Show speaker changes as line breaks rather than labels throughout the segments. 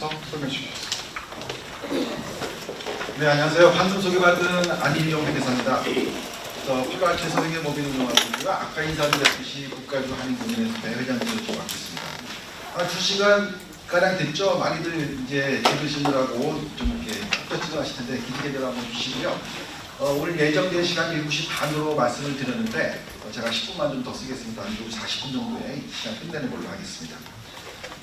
대표님께서 설명해 주시겠습니다. 네, 안녕하세요. 방금 소개받은 안인용 회계사입니다. 필요할때 서생의 모빌운동화분과 아까 인사드렸듯이 국가주 한인공인연습회 회장님을 맡고 있습니다. 2시간가량 됐죠? 많이들 이제 들으시느라고 좀 이렇게 헛되지도 하실 텐데 기대를 한번 주시고요. 오늘 예정된 시간 7시 반으로 말씀을 드렸는데 제가 10분만 좀 더 쓰겠습니다. 7시 40분 정도에 시간 끝내는 걸로 하겠습니다.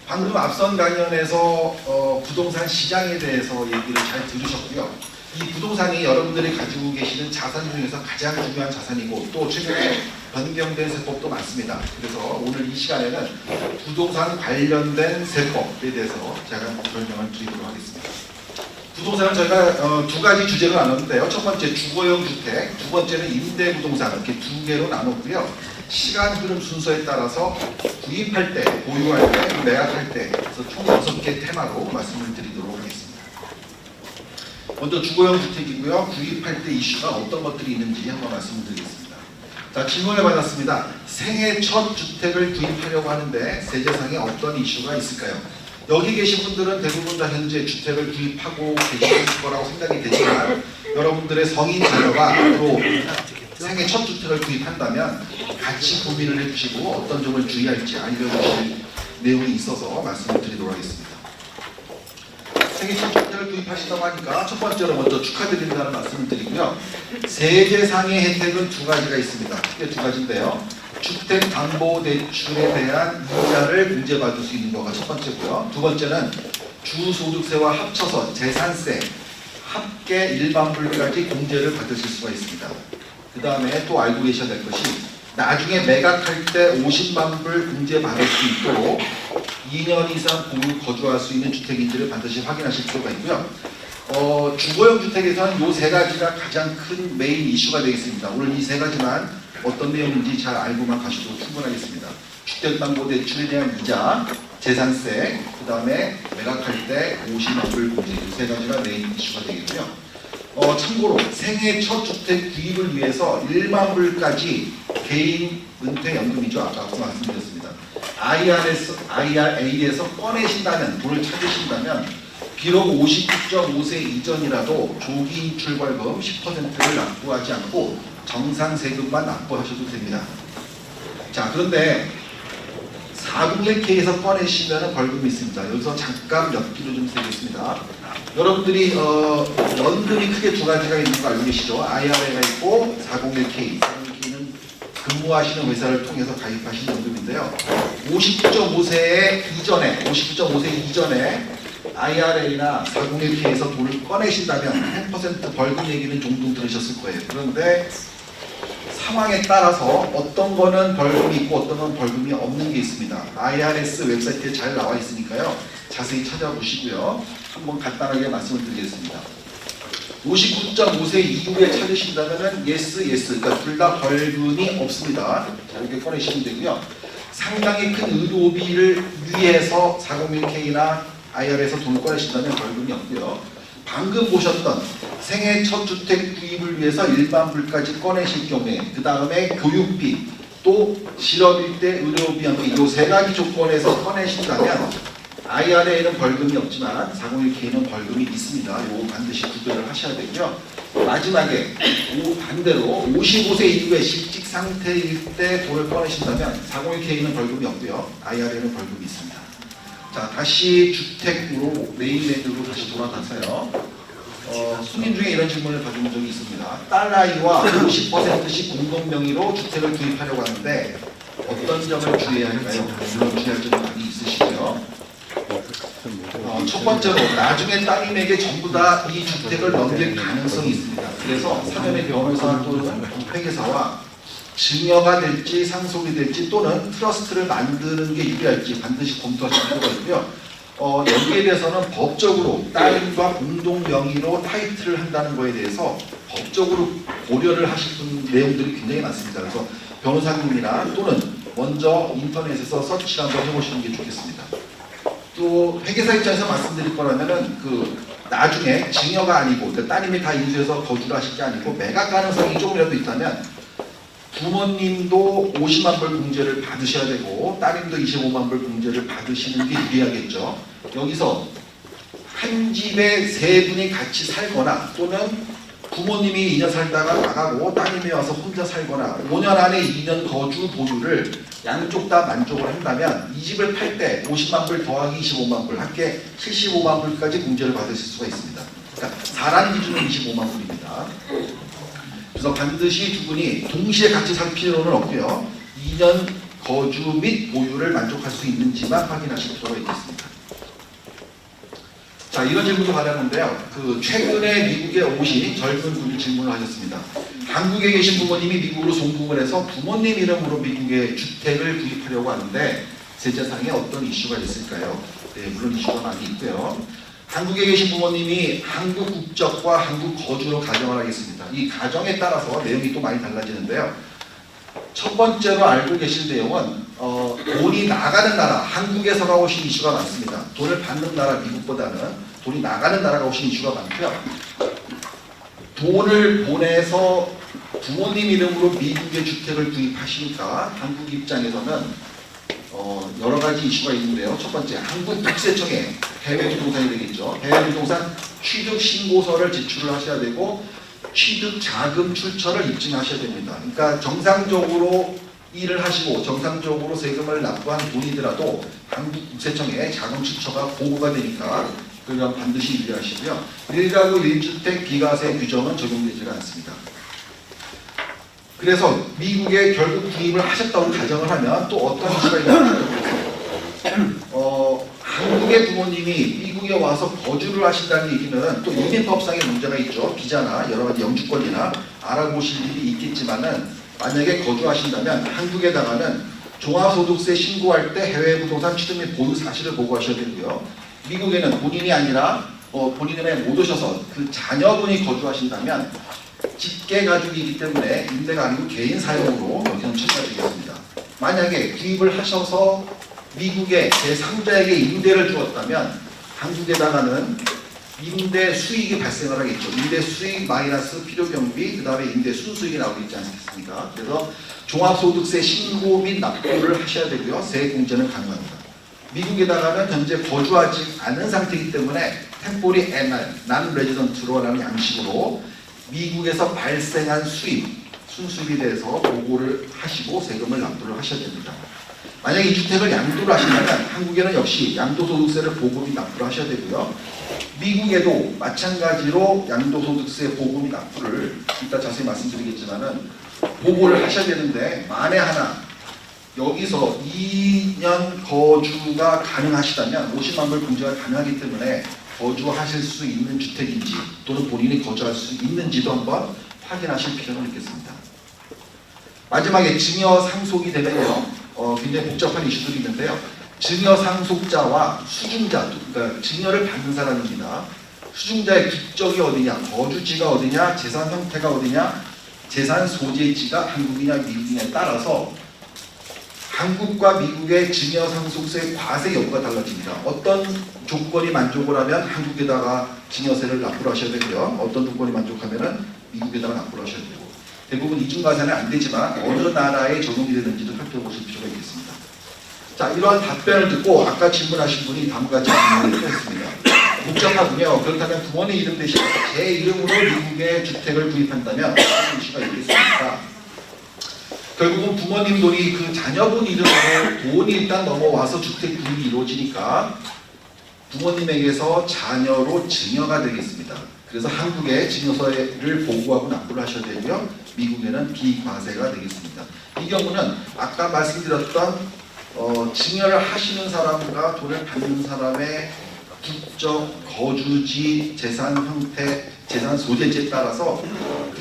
방금 앞선 강연에서 부동산 시장에 대해서 얘기를 잘 들으셨고요. 이 부동산이 여러분들이 가지고 계시는 자산 중에서 가장 중요한 자산이고 또 최근에 변경된 세법도 많습니다. 그래서 오늘 이 시간에는 부동산 관련된 세법에 대해서 제가 설명을 드리도록 하겠습니다. 부동산은 저희가 두 가지 주제로 나눴는데요. 첫 번째 주거용 주택, 두 번째는 임대부동산 이렇게 두 개로 나눴고요. 시간 흐름 순서에 따라서 구입할 때, 보유할 때, 매각할 때 그래서 총 6개 테마로 말씀을 드리도록 하겠습니다. 먼저 주거용 주택이고요. 구입할 때 이슈가 어떤 것들이 있는지 한번 말씀을 드리겠습니다. 자, 질문을 받았습니다. 생애 첫 주택을 구입하려고 하는데 세제상에 어떤 이슈가 있을까요? 여기 계신 분들은 대부분 다 현재 주택을 구입하고 계실 거라고 생각이 되지만 여러분들의 성인 자녀가 앞으로 생애 첫 주택을 구입한다면 같이 고민을 해주시고 어떤 점을 주의할지 알려주실 내용이 있어서 말씀을 드리도록 하겠습니다. 생애 첫 주택을 구입하신다고 하니까 첫 번째로 먼저 축하드린다는 말씀을 드리고요. 세제상의 혜택은 두 가지가 있습니다. 크게 두 가지인데요. 주택담보대출에 대한 이자를 공제받을 수 있는 거가 첫 번째고요. 두 번째는 주소득세와 합쳐서 재산세, 합계 일반불까지 공제를 받으실 수가 있습니다. 그 다음에 또 알고 계셔야 될 것이 나중에 매각할 때 50만 불 공제받을 수 있도록 2년 이상 보유 거주할 수 있는 주택인지를 반드시 확인하실 필요가 있고요. 주거용 주택에서는 이 세 가지가 가장 큰 메인 이슈가 되겠습니다. 오늘 이 세 가지만 어떤 내용인지 잘 알고만 가셔도 충분하겠습니다. 주택담보대출에 대한 이자, 재산세, 그 다음에 매각할 때 50만 불 공제 이 세 가지가 메인 이슈가 되겠고요. 참고로 생애 첫 주택 구입을 위해서 1만 불까지 개인 은퇴연금이죠. 아까 말씀드렸습니다. IRA에서 꺼내신다면, 돈을 찾으신다면 비록 59.5세 이전이라도 조기 인출벌금 10%를 납부하지 않고 정상 세금만 납부하셔도 됩니다. 자, 그런데 401K에서 꺼내시면 벌금이 있습니다. 여기서 잠깐 엿기를 좀 드리겠습니다. 여러분들이 연금이 크게 두 가지가 있는 거 알고 계시죠? IRA가 있고 401K. 401K는 근무하시는 회사를 통해서 가입하신 연금인데요. 59.5세 이전에 IRA나 401K에서 돈을 꺼내신다면 10% 벌금 얘기는 종종 들으셨을 거예요. 그런데 상황에 따라서 어떤 거는 벌금이 있고 어떤 건 벌금이 없는 게 있습니다. IRS 웹사이트에 잘 나와 있으니까요. 자세히 찾아보시고요. 한번 간단하게 말씀을 드리겠습니다. 59.5세 이후에 찾으신다면 yes, 그러니까 둘 다 벌금이 없습니다. 자, 이렇게 꺼내시면 되고요. 상당히 큰 의료비를 위해서 401K나 IR에서 돈을 꺼내신다면 벌금이 없고요. 방금 보셨던 생애 첫 주택 구입을 위해서 1만 불까지 꺼내실 경우에 그 다음에 교육비 또 실업일 때 의료비 함께 이 세 가지 조건에서 꺼내신다면 IRA는 벌금이 없지만 401K는 벌금이 있습니다. 이거 반드시 구별을 하셔야 되고요. 마지막에 반대로 55세 이후에 실직 상태일 때 돈을 꺼내신다면 401K는 벌금이 없고요. IRA는 벌금이 있습니다. 자, 다시 주택으로 메인 메뉴로 다시 돌아가서요. 손님 중에 이런 질문을 받은 적이 있습니다. 딸아이와 50%씩 공동명의로 주택을 구입하려고 하는데 어떤 점을 주의해야 할까요? 물론 주의할 점이 많이 있으시고요. 첫 번째로 나중에 따님에게 전부 다 이 주택을 넘길 가능성이 있습니다. 그래서 사전에 변호사 또는 회계사와 증여가 될지 상속이 될지 또는 트러스트를 만드는 게 유리할지 반드시 검토하실 필요가 있고요. 여기에 대해서는 법적으로 딸과 공동 명의로 타이틀을 한다는 거에 대해서 법적으로 고려를 하실 내용들이 굉장히 많습니다. 그래서 변호사님이나 또는 먼저 인터넷에서 서치를 한번 해보시는 게 좋겠습니다. 또 회계사 입장에서 말씀드릴 거라면은 나중에 증여가 아니고 따님이 다 인수해서 거주를 하실 게 아니고 매각 가능성이 조금이라도 있다면 부모님도 50만 불 공제를 받으셔야 되고 따님도 25만 불 공제를 받으시는 게 유리하겠죠. 여기서 한 집에 세 분이 같이 살거나 또는 부모님이 2년 살다가 나가고 따님이 와서 혼자 살거나 5년 안에 2년 거주 보유를 양쪽 다 만족을 한다면 이 집을 팔 때 50만 불 더하기 25만 불 합계 75만 불까지 공제를 받으실 수가 있습니다. 그러니까 사람 기준은 25만 불입니다. 그래서 반드시 두 분이 동시에 같이 살 필요는 없고요. 2년 거주 및 보유를 만족할 수 있는지만 확인하실 필요가 있겠습니다. 자, 이런 질문도 받았는데요. 최근에 미국에 오신 젊은 분이 질문을 하셨습니다. 한국에 계신 부모님이 미국으로 송금을 해서 부모님 이름으로 미국에 주택을 구입하려고 하는데 세제상에 어떤 이슈가 있을까요? 네, 물론 이슈가 많이 있고요. 한국에 계신 부모님이 한국 국적과 한국 거주로 가정을 하겠습니다. 이 가정에 따라서 내용이 또 많이 달라지는데요. 첫 번째로 알고 계실 내용은 돈이 나가는 나라, 한국에서가 오신 이슈가 많습니다. 돈을 받는 나라 미국보다는 돈이 나가는 나라가 오신 이슈가 많고요. 돈을 보내서 부모님 이름으로 미국의 주택을 구입하시니까 한국 입장에서는 여러 가지 이슈가 있는데요. 첫 번째, 한국 국세청에 해외 부동산이 되겠죠. 해외 부동산 취득 신고서를 제출을 하셔야 되고 취득 자금 출처를 입증하셔야 됩니다. 그러니까 정상적으로 일을 하시고 정상적으로 세금을 납부한 돈이더라도 한국 국세청에 자금 출처가 보고가 되니까 그건 반드시 유의하시고요. 1가구 1주택 비과세 규정은 적용되지가 않습니다. 그래서 미국에 결국 구입을 하셨다고 가정을 하면 또 어떤 이슈가 있냐면 한국의 부모님이 미국에 와서 거주를 하신다는 얘기는 또 이민법상의 문제가 있죠. 비자나 여러 가지 영주권이나 알아보실 일이 있겠지만은 만약에 거주하신다면 한국에다가는 종합소득세 신고할 때 해외 부동산 취득 및 보유 사실을 보고하셔야 되고요. 미국에는 본인이 아니라 본인에 못 오셔서 그 자녀분이 거주하신다면 직계 가족이기 때문에 임대가 아니고 개인 사용으로 여기는 처리가 되겠습니다. 만약에 구입을 하셔서 미국의 제3자에게 임대를 주었다면 한국에다가는 임대 수익이 발생을 하겠죠. 임대 수익 마이너스 필요경비, 그 다음에 임대 순수익이 나오고 있지 않겠습니까? 그래서 종합소득세 신고 및 납부를 하셔야 되고요. 세액 공제는 가능합니다. 미국에다가는 현재 거주하지 않은 상태이기 때문에 템포리 NR, non-resident로라는 양식으로 미국에서 발생한 수입, 순수입에 대해서 보고를 하시고 세금을 납부를 하셔야 됩니다. 만약에 이 주택을 양도를 하신다면 한국에는 역시 양도소득세를 보고 및 납부를 하셔야 되고요. 미국에도 마찬가지로 양도소득세 보고 및 납부를 이따 자세히 말씀드리겠지만은 보고를 하셔야 되는데 만에 하나 여기서 2년 거주가 가능하시다면 50만 불 공제가 가능하기 때문에 거주하실 수 있는 주택인지 또는 본인이 거주할 수 있는지도 한번 확인하실 필요는 있겠습니다. 마지막에 증여 상속이 되면요. 굉장히 복잡한 이슈들이 있는데요. 증여 상속자와 수중자, 그러니까 증여를 받는 사람입니다. 수중자의 국적이 어디냐, 거주지가 어디냐, 재산 형태가 어디냐, 재산 소재지가 한국이냐 미국이냐에 따라서 한국과 미국의 증여 상속세 과세 여부가 달라집니다. 어떤 조건이 만족을 하면 한국에다가 증여세를 납부를 하셔야 되고요. 어떤 조건이 만족하면 미국에다가 납부를 하셔야 되고 대부분 이중과세는 안 되지만 어느 나라에 적용이 되는지도 살펴보실 필요가 있겠습니다. 자, 이러한 답변을 듣고 아까 질문하신 분이 다음과 같이 질문을 했습니다. 복잡하군요. 그렇다면 부모님 이름 대신 제 이름으로 미국에 주택을 구입한다면 어떤 이슈가 있겠습니까? 결국은 부모님 돈이 그 자녀분 이름으로 돈이 일단 넘어와서 주택 구입이 이루어지니까 부모님에게서 자녀로 증여가 되겠습니다. 그래서 한국에 증여세를 보고하고 납부를 하셔야 되고요. 미국에는 비과세가 되겠습니다. 이 경우는 아까 말씀드렸던 증여를 하시는 사람과 돈을 받는 사람의 국적, 거주지, 재산 형태, 재산 소재지에 따라서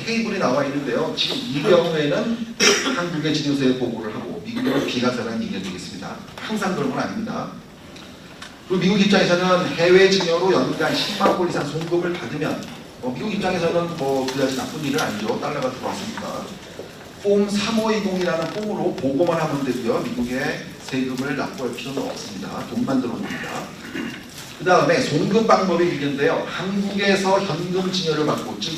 테이블이 나와 있는데요. 지금 이 경우에는 한국의 증여세 보고를 하고 미국에는 비과세라는 얘기가 되겠습니다. 항상 그런 건 아닙니다. 그리고 미국 입장에서는 해외 증여로 연간 10만 불 이상 송금을 받으면 미국 입장에서는 그다지 나쁜 일은 아니죠. 달러가 들어왔으니까. 폼 3520이라는 폼으로 보고만 하면 되고요. 미국에 세금을 납부할 필요는 없습니다. 돈만 들어옵니다. 그 다음에 송금 방법이 있는데요. 한국에서 현금 증여를 받고 즉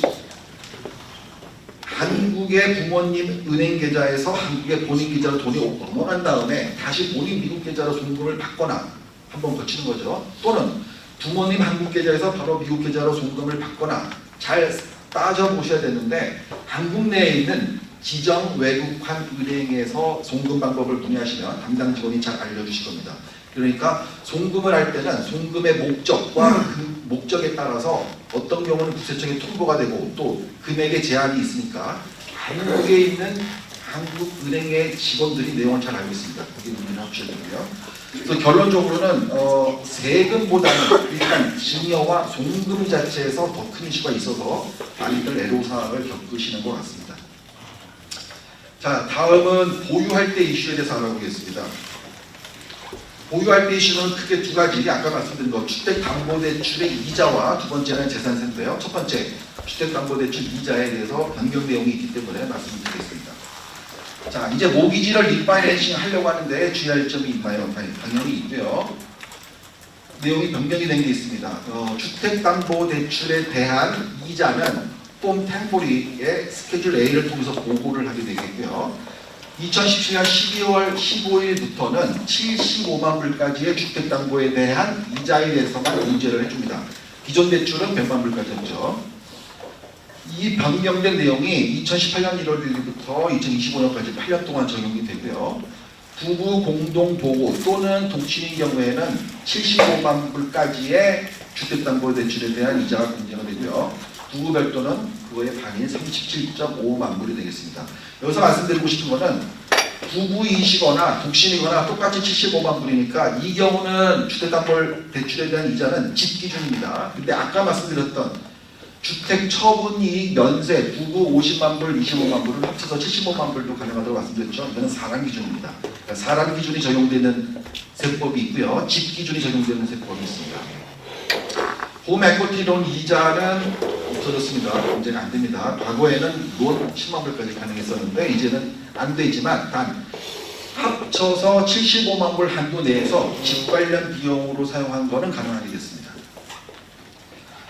한국의 부모님 은행 계좌에서 한국의 본인 계좌로 돈이 넘어간 다음에 다시 본인 미국 계좌로 송금을 받거나 한번 거치는 거죠. 또는 부모님 한국 계좌에서 바로 미국 계좌로 송금을 받거나 잘 따져보셔야 되는데 한국 내에 있는 지정 외국환 은행에서 송금 방법을 문의하시면 담당 직원이 잘 알려주실 겁니다. 그러니까 송금을 할 때는 송금의 목적과 그 목적에 따라서 어떤 경우는 국세청에 통보가 되고 또 금액의 제한이 있으니까 한국에 있는 한국은행의 직원들이 내용을 잘 알고 있습니다. 그게 문의를 하셔야 되고요. 그래서 결론적으로는 세금보다는 일단 증여와 송금 자체에서 더 큰 이슈가 있어서 많이들 애로사항을 겪으시는 것 같습니다. 자, 다음은 보유할 때 이슈에 대해서 알아보겠습니다. 보유할 때 이슈는 크게 두 가지, 아까 말씀드린 것, 주택담보대출의 이자와 두 번째는 재산세인데요. 첫 번째, 주택담보대출 이자에 대해서 변경 내용이 있기 때문에 말씀을 드리겠습니다. 자, 이제 모기지를 리파이낸싱 하려고 하는데 주의할 점이 있나요? 당연히 있고요. 내용이 변경이 된 게 있습니다. 주택담보대출에 대한 이자는 폼 템포리의 스케줄 A를 통해서 보고를 하게 되겠고요. 2017년 12월 15일부터는 75만 불까지의 주택담보에 대한 이자에 대해서만 공제를 해줍니다. 기존 대출은 100만 불까지였죠. 이 변경된 내용이 2018년 1월 1일부터 2025년까지 8년 동안 적용이 되고요. 부부 공동 보고 또는 독신인 경우에는 75만 불까지의 주택담보대출에 대한 이자가 공제가 되고요. 부부 별도는 그거의 반인 37.5만 불이 되겠습니다. 여기서 말씀드리고 싶은 것은 부부이시거나 독신이거나 똑같이 75만 불이니까 이 경우는 주택담보대출에 대한 이자는 집 기준입니다. 근데 아까 말씀드렸던 주택 처분이익 면세 부부 50만 불, 25만 불을 합쳐서 75만 불도 가능하다고 말씀드렸죠. 이거는 사람 기준입니다. 그러니까 사람 기준이 적용되는 세법이 있고요. 집 기준이 적용되는 세법이 있습니다. 홈 에코티 론 이자는 없어졌습니다. 문제가 안 됩니다. 과거에는 론 10만 불까지 가능했었는데 이제는 안 되지만 단 합쳐서 75만 불 한도 내에서 집 관련 비용으로 사용한 거는 가능하게 됐습니다.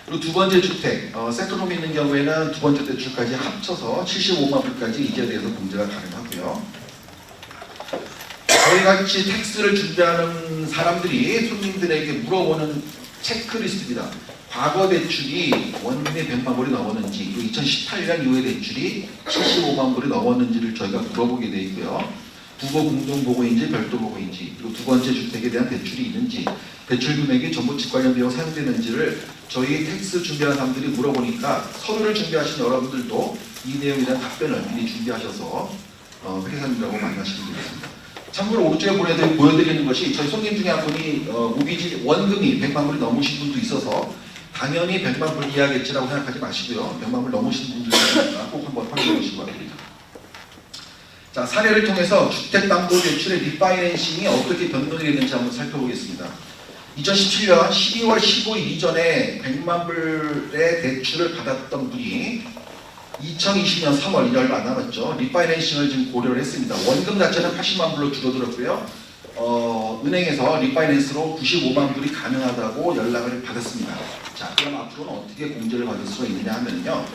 그리고 두 번째 주택, 세컨홈 있는 경우에는 두 번째 대출까지 합쳐서 75만 불까지 이자에 대해서 공제가 가능하고요. 저희같이 텍스를 준비하는 사람들이 손님들에게 물어보는 체크리스트입니다. 과거 대출이 원금이 100만 불이 넘었는지, 그리고 2018년 이후의 대출이 75만 불이 넘었는지를 저희가 물어보게 되어 있고요. 부부 공동 보고인지 별도 보고인지, 그리고 두 번째 주택에 대한 대출이 있는지, 대출 금액이 전부 집 관련 비용 사용되는지를 저희 텍스 준비하는 사람들이 물어보니까 서류를 준비하신 여러분들도 이 내용에 대한 답변을 미리 준비하셔서 회계사님들하고 만나시면 되겠습니다. 참고로 오른쪽에 보여드리는 것이 저희 손님 중에 한 분이 모기지 원금이 100만 불이 넘으신 분도 있어서 당연히 100만 불 이하겠지라고 생각하지 마시고요. 100만 불 넘으신 분들이 있으니까 꼭 한번 확인해 보시기 바랍니다. 자, 사례를 통해서 주택담보대출의 리파이낸싱이 어떻게 변동이 됐는지 한번 살펴보겠습니다. 2017년 12월 15일 이전에 100만 불의 대출을 받았던 분이 2020년 3월, 이제 얼마 안 남았죠. 리파이낸싱을 지금 고려를 했습니다. 원금 자체는 80만 불로 줄어들었고요. 은행에서 리파이낸스로 95만 불이 가능하다고 연락을 받았습니다. 자, 그럼 앞으로는 어떻게 공제를 받을 수가 있느냐 하면요.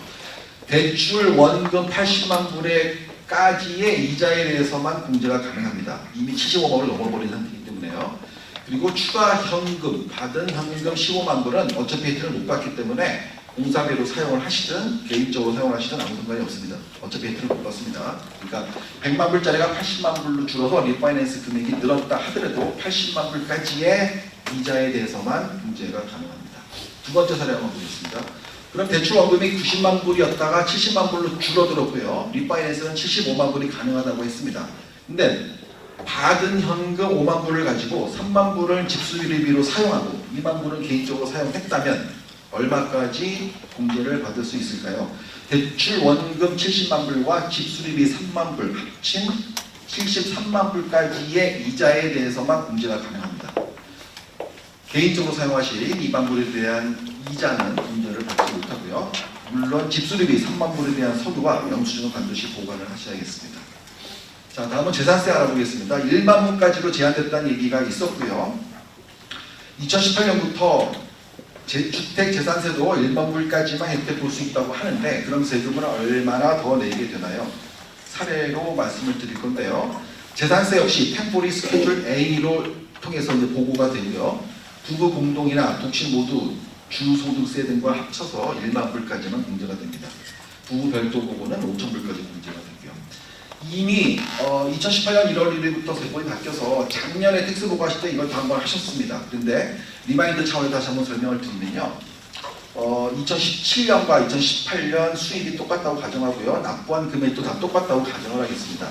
대출 원금 80만 불에까지의 이자에 대해서만 공제가 가능합니다. 이미 75만 불을 넘어버린 상태이기 때문에요. 그리고 추가 현금, 받은 현금 15만 불은 어차피 혜택을 못 받기 때문에 공사비로 사용을 하시든 개인적으로 사용하시든 아무 상관이 없습니다. 어차피 혜택을 못 받습니다. 그러니까 100만 불짜리가 80만 불로 줄어서 리파이낸스 금액이 늘었다 하더라도 80만 불까지의 이자에 대해서만 공제가 가능합니다. 두 번째 사례 한번 보겠습니다. 그럼 대출 원금이 90만 불이었다가 70만 불로 줄어들었고요. 리파이낸스는 75만 불이 가능하다고 했습니다. 근데 받은 현금 5만 불을 가지고 3만 불을 집수리비로 사용하고 2만 불은 개인적으로 사용했다면 얼마까지 공제를 받을 수 있을까요? 대출 원금 70만 불과 집수리비 3만 불 합친 73만 불까지의 이자에 대해서만 공제가 가능합니다. 개인적으로 사용하실 2만 불에 대한 이자는 공제를 받지 못하고요. 물론 집수리비 3만 불에 대한 서류와 영수증은 반드시 보관을 하셔야겠습니다. 자, 다음은 재산세 알아보겠습니다. 1만 불까지로 제한됐다는 얘기가 있었고요. 2018년부터 주택 재산세도 1만 불까지만 혜택 볼 수 있다고 하는데 그럼 세금을 얼마나 더 내게 되나요? 사례로 말씀을 드릴 건데요. 재산세 역시 템포리 스케줄 A로 통해서 이제 보고가 되고요. 부부 공동이나 독신 모두 주소득세 등과 합쳐서 1만 불까지는 공제가 됩니다. 부부 별도 부부는 5천 불까지 공제가 되고요. 이미 2018년 1월 1일부터 세법이 바뀌어서 작년에 텍스 보고하실 때 이걸 다 한번 하셨습니다. 그런데 리마인드 차원에서 다시 한번 설명을 드리면요. 2017년과 2018년 수입이 똑같다고 가정하고요. 납부한 금액도 다 똑같다고 가정을 하겠습니다.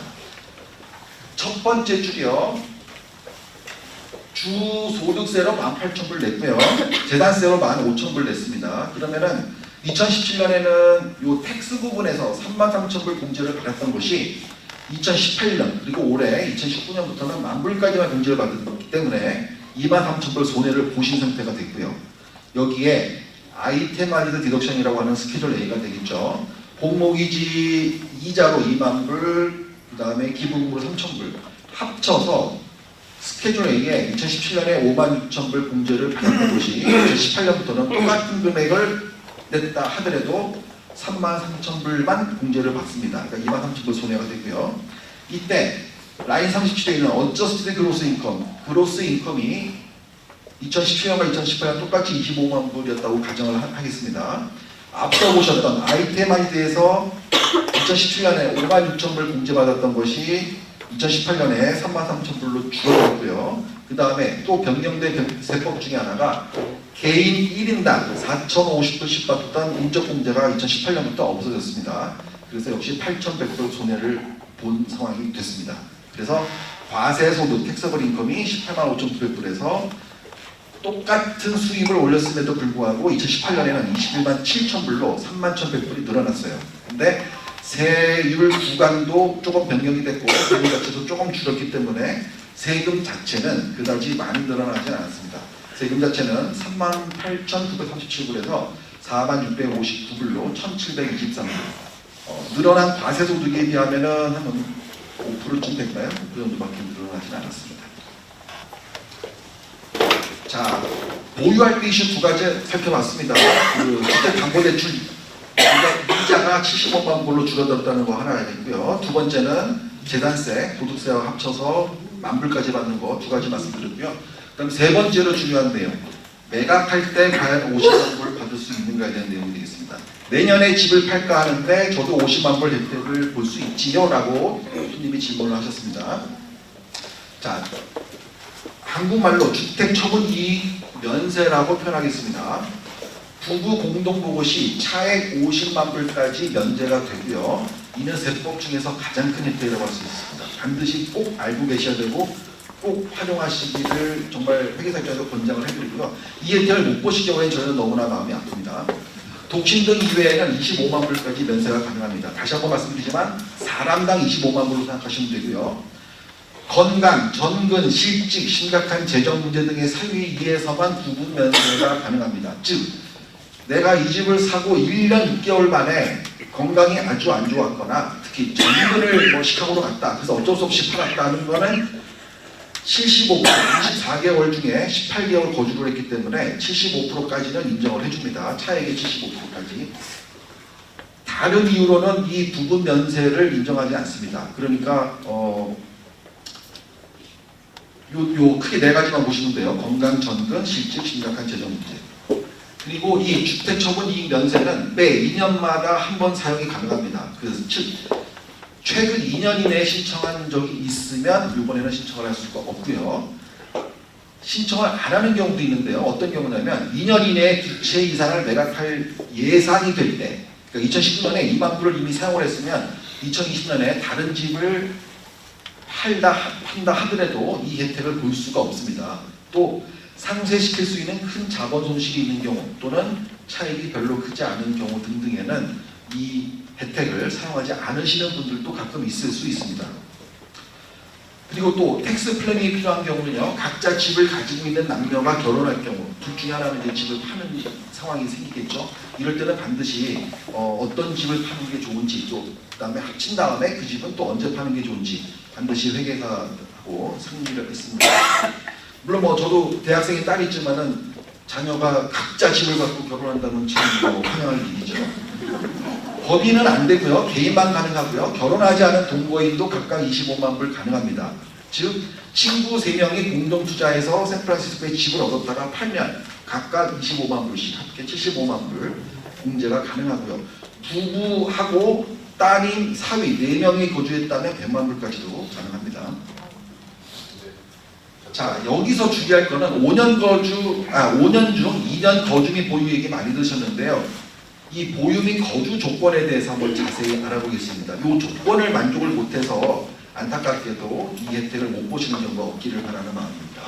첫 번째 줄이요. 주소득세로 18,000불 냈고요. 재산세로 15,000불 냈습니다. 그러면은 2017년에는 요 텍스 부분에서 33,000불 공제를 받았던 것이 2018년 그리고 올해 2019년부터는 10,000불까지만 공제를 받았기 때문에 23,000불 손해를 보신 상태가 됐고요. 여기에 아이템 할리드 디덕션이라고 하는 스케줄 A가 되겠죠. 공모기지 이자로 20,000불, 그 다음에 기부금으로 3,000불 합쳐서 스케줄 A에 2017년에 56,000불 공제를 받았던 것이 2018년부터는 똑같은 금액을 냈다 하더라도 33,000불만 공제를 받습니다. 그러니까 23,000불 손해가 되고요. 이때 라인 37에 있는 어저스티드 그로스 인컴, 그로스 인컴이 2017년과 2018년 똑같이 25만 불이었다고 가정을 하겠습니다. 앞서 보셨던 아이템 할리데이에서 2017년에 56,000불 공제받았던 것이 2018년에 33,000불로 줄어들었고요. 그 다음에 또 변경된 세법 중에 하나가 개인 1인당 4,050불씩 받던 인적공제가 2018년부터 없어졌습니다. 그래서 역시 8,100불 손해를 본 상황이 됐습니다. 그래서 과세소득 텍서블 인컴이 18만 5,900불에서 똑같은 수입을 올렸음에도 불구하고 2018년에는 21만 7,000불로 3만 1,100불이 늘어났어요. 근데 세율 구간도 조금 변경이 됐고 세금 자체도 조금 줄었기 때문에 세금 자체는 그다지 많이 늘어나지 않았습니다. 세금 자체는 38,937불에서 46,659불로 1,723불. 늘어난 과세소득에 비하면은 한 5%쯤 될까요? 그 정도밖에 늘어나진 않았습니다. 자, 보유할 때 이슈 두 가지 살펴봤습니다. 그 주택담보대출 이자가 75만 불로 줄어들었다는 거 하나 있고요. 두 번째는 재산세, 도덕세와 합쳐서 10,000불까지 받는 거 두 가지 말씀드렸고요. 그다음 세 번째로 중요한 내용, 매각할 때 과연 50만 불 받을 수 있는가에 대한 내용이 되겠습니다. 내년에 집을 팔까 하는데 저도 50만 불 혜택을 볼 수 있지요? 라고 손님이 질문을 하셨습니다. 자, 한국말로 주택처분이익 면세라고 표현하겠습니다. 부부 공동보고 시 차액 50만 불까지 면제가 되고요. 이는 세법 중에서 가장 큰 혜택이라고 할 수 있습니다. 반드시 꼭 알고 계셔야 되고 꼭 활용하시기를 정말 회계사 입장에서 권장을 해드리고요. 이 혜택을 못 보실 경우에는 저는 너무나 마음이 아픕니다. 독신 등 이외에는 25만 불까지 면세가 가능합니다. 다시 한번 말씀드리지만 사람당 25만 불로 생각하시면 되고요. 건강, 전근, 실직, 심각한 재정 문제 등의 사유에 의해서만 부분 면세가 가능합니다. 즉 내가 이 집을 사고 1년 6개월 만에 건강이 아주 안 좋았거나 특히 전근을 시카고로 갔다 그래서 어쩔 수 없이 팔았다는 거는 75%, 24개월 중에 18개월 거주를 했기 때문에 75%까지는 인정을 해줍니다. 차액의 75%까지. 다른 이유로는 이 부분 면세를 인정하지 않습니다. 그러니까 요 크게 네 가지만 보시면 돼요. 건강, 전근, 실직, 심각한 재정 문제. 그리고 이 주택처분이익 면세는 매 2년마다 한 번 사용이 가능합니다. 즉 최근 2년 이내에 신청한 적이 있으면 이번에는 신청을 할 수가 없고요. 신청을 안 하는 경우도 있는데요. 어떤 경우냐면 2년 이내에 두 채 이상을 매각할 예상이 될 때, 그러니까 2019년에 2만 불을 이미 사용을 했으면 2020년에 다른 집을 판다 하더라도 이 혜택을 볼 수가 없습니다. 또 상쇄시킬 수 있는 큰 자본 손실이 있는 경우 또는 차익이 별로 크지 않은 경우 등등에는 이 혜택을 사용하지 않으시는 분들도 가끔 있을 수 있습니다. 그리고 또 텍스 플래닝이 필요한 경우는요. 각자 집을 가지고 있는 남녀가 결혼할 경우 둘 중에 하나는 이제 집을 파는 상황이 생기겠죠. 이럴 때는 반드시 어떤 집을 파는 게 좋은지 또 그다음에 합친 다음에 그 집은 또 언제 파는 게 좋은지 반드시 회계사하고 상의를 했습니다. 물론 저도 대학생의 딸이 있지만은 자녀가 각자 집을 갖고 결혼한다면 참 환영할 일이죠. 법인은 안 되고요. 개인만 가능하고요. 결혼하지 않은 동거인도 각각 25만 불 가능합니다. 즉 친구 3명이 공동 투자해서 샌프란시스코에 집을 얻었다가 팔면 각각 25만 불씩 합계 75만 불 공제가 가능하고요. 부부하고 따님, 사위 4명이 거주했다면 100만 불까지도 가능합니다. 자, 여기서 주의할 거는 5년 중 2년 거주 및 보유 얘기 많이 들으셨는데요. 이 보유 및 거주 조건에 대해서 한번 자세히 알아보겠습니다. 이 조건을 만족을 못해서 안타깝게도 이 혜택을 못 보시는 경우가 없기를 바라는 마음입니다.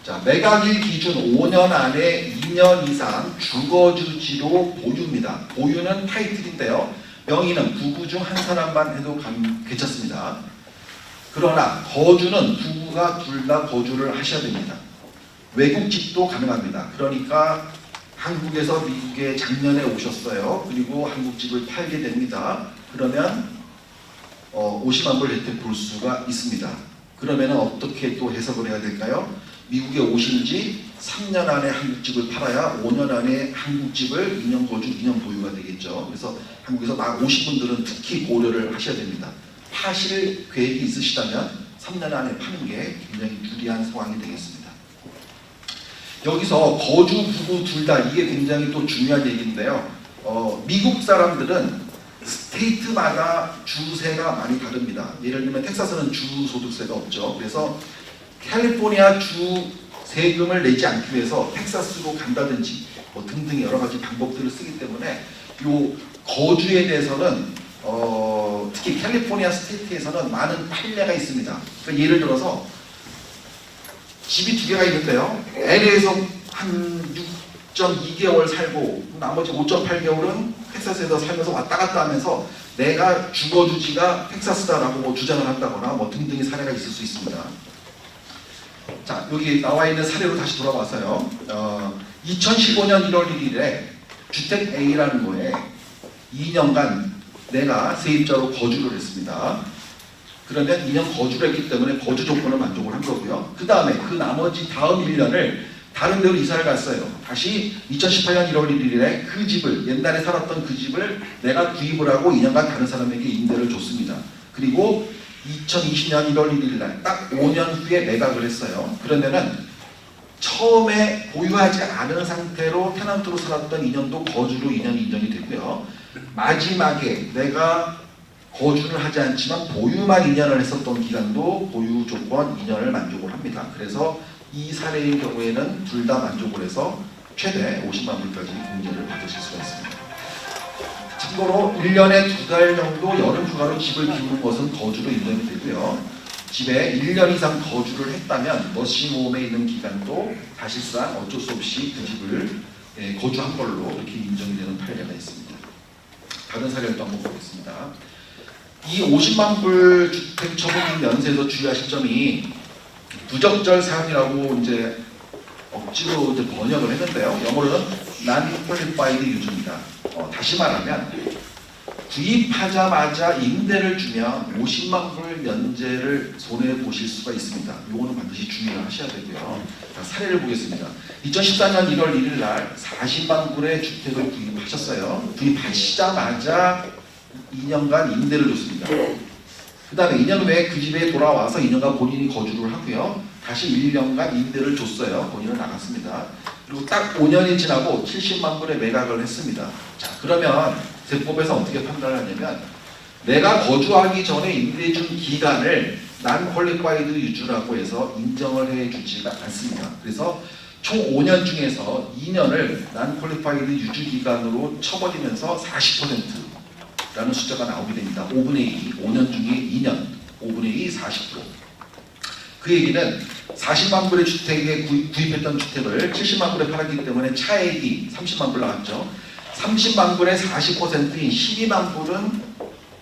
자, 매각일 기준 5년 안에 2년 이상 주거주지로 보유입니다. 보유는 타이틀인데요. 명의는 부부 중 한 사람만 해도 괜찮습니다. 그러나 거주는 부부가 둘 다 거주를 하셔야 됩니다. 외국집도 가능합니다. 그러니까 한국에서 미국에 작년에 오셨어요. 그리고 한국집을 팔게 됩니다. 그러면 50만 불 혜택 볼 수가 있습니다. 그러면 어떻게 또 해석을 해야 될까요? 미국에 오신 지 3년 안에 한국집을 팔아야 5년 안에 한국집을 2년 거주, 2년 보유가 되겠죠. 그래서 한국에서 막 오신 분들은 특히 고려를 하셔야 됩니다. 파실 계획이 있으시다면 3년 안에 파는 게 굉장히 유리한 상황이 되겠습니다. 여기서 거주 부부 둘 다 이게 굉장히 또 중요한 얘기인데요. 미국 사람들은 스테이트마다 주세가 많이 다릅니다. 예를 들면 텍사스는 주소득세가 없죠. 그래서 캘리포니아 주 세금을 내지 않기 위해서 텍사스로 간다든지 뭐 등등 여러 가지 방법들을 쓰기 때문에 요 거주에 대해서는 특히 캘리포니아 스테이트에서는 많은 판례가 있습니다. 그러니까 예를 들어서 집이 2개가 있는데요. LA에서 한 6.2개월 살고 나머지 5.8개월은 텍사스에서 살면서 왔다 갔다 하면서 내가 주거주지가 텍사스다라고 뭐 주장을 한다거나 뭐 등등의 사례가 있을 수 있습니다. 자, 여기 나와 있는 사례로 다시 돌아와서요. 2015년 1월 1일에 주택 A라는 거에 2년간 내가 세입자로 거주를 했습니다. 그러면 2년 거주를 했기 때문에 거주 조건을 만족을 한 거고요. 그 다음에 그 나머지 다음 1년을 다른 데로 이사를 갔어요. 다시 2018년 1월 1일에 그 집을 옛날에 살았던 그 집을 내가 구입을 하고 2년간 다른 사람에게 임대를 줬습니다. 그리고 2020년 1월 1일 날 딱 5년 후에 매각을 했어요. 그러면은 처음에 보유하지 않은 상태로 테넌트로 살았던 2년도 거주로 2년 인정이 되고요. 마지막에 내가 거주를 하지 않지만 보유만 2년을 했었던 기간도 보유 조건 2년을 만족을 합니다. 그래서 이 사례의 경우에는 둘 다 만족을 해서 최대 50만 불까지 공제를 받으실 수가 있습니다. 참고로 1년에 2달 정도 여름 휴가로 집을 비우는 것은 거주로 인정이 되고요. 집에 1년 이상 거주를 했다면 너싱홈에 있는 기간도 사실상 어쩔 수 없이 그 집을 거주한 걸로 이렇게 인정이 되는 판례가 있습니다. 다른 사례를 또 한번 보겠습니다. 이 50만 불 주택 처분 연세에서 주의하실 점이 부적절 사항이라고 이제 억지로 이제 번역을 했는데요. 영어로는 non-qualified use입니다. 다시 말하면 구입하자마자 임대를 주면 50만 불 면제를 손해 보실 수가 있습니다. 이거는 반드시 주의를 하셔야 되고요. 자, 사례를 보겠습니다. 2014년 1월 1일 날 40만 불의 주택을 구입하셨어요. 구입하시자마자 2년간 임대를 줬습니다. 그 다음에 2년 후에 그 집에 돌아와서 2년간 본인이 거주를 하고요. 다시 1년간 임대를 줬어요. 본인은 나갔습니다. 그리고 딱 5년이 지나고 70만 불에 매각을 했습니다. 자, 그러면 세법에서 어떻게 판단을 하냐면 내가 거주하기 전에 임대해 준 기간을 non-qualified use라고 해서 인정을 해주지가 않습니다. 그래서 총 5년 중에서 2년을 non-qualified use 기간으로 쳐버리면서 40%라는 숫자가 나오게 됩니다. 5분의 2, 5년 중에 2년, 5분의 2, 40%. 그 얘기는 40만 불의 주택에 구입했던 주택을 70만 불에 팔았기 때문에 차액이 30만 불 나왔죠. 30만 불의 40%인 12만 불은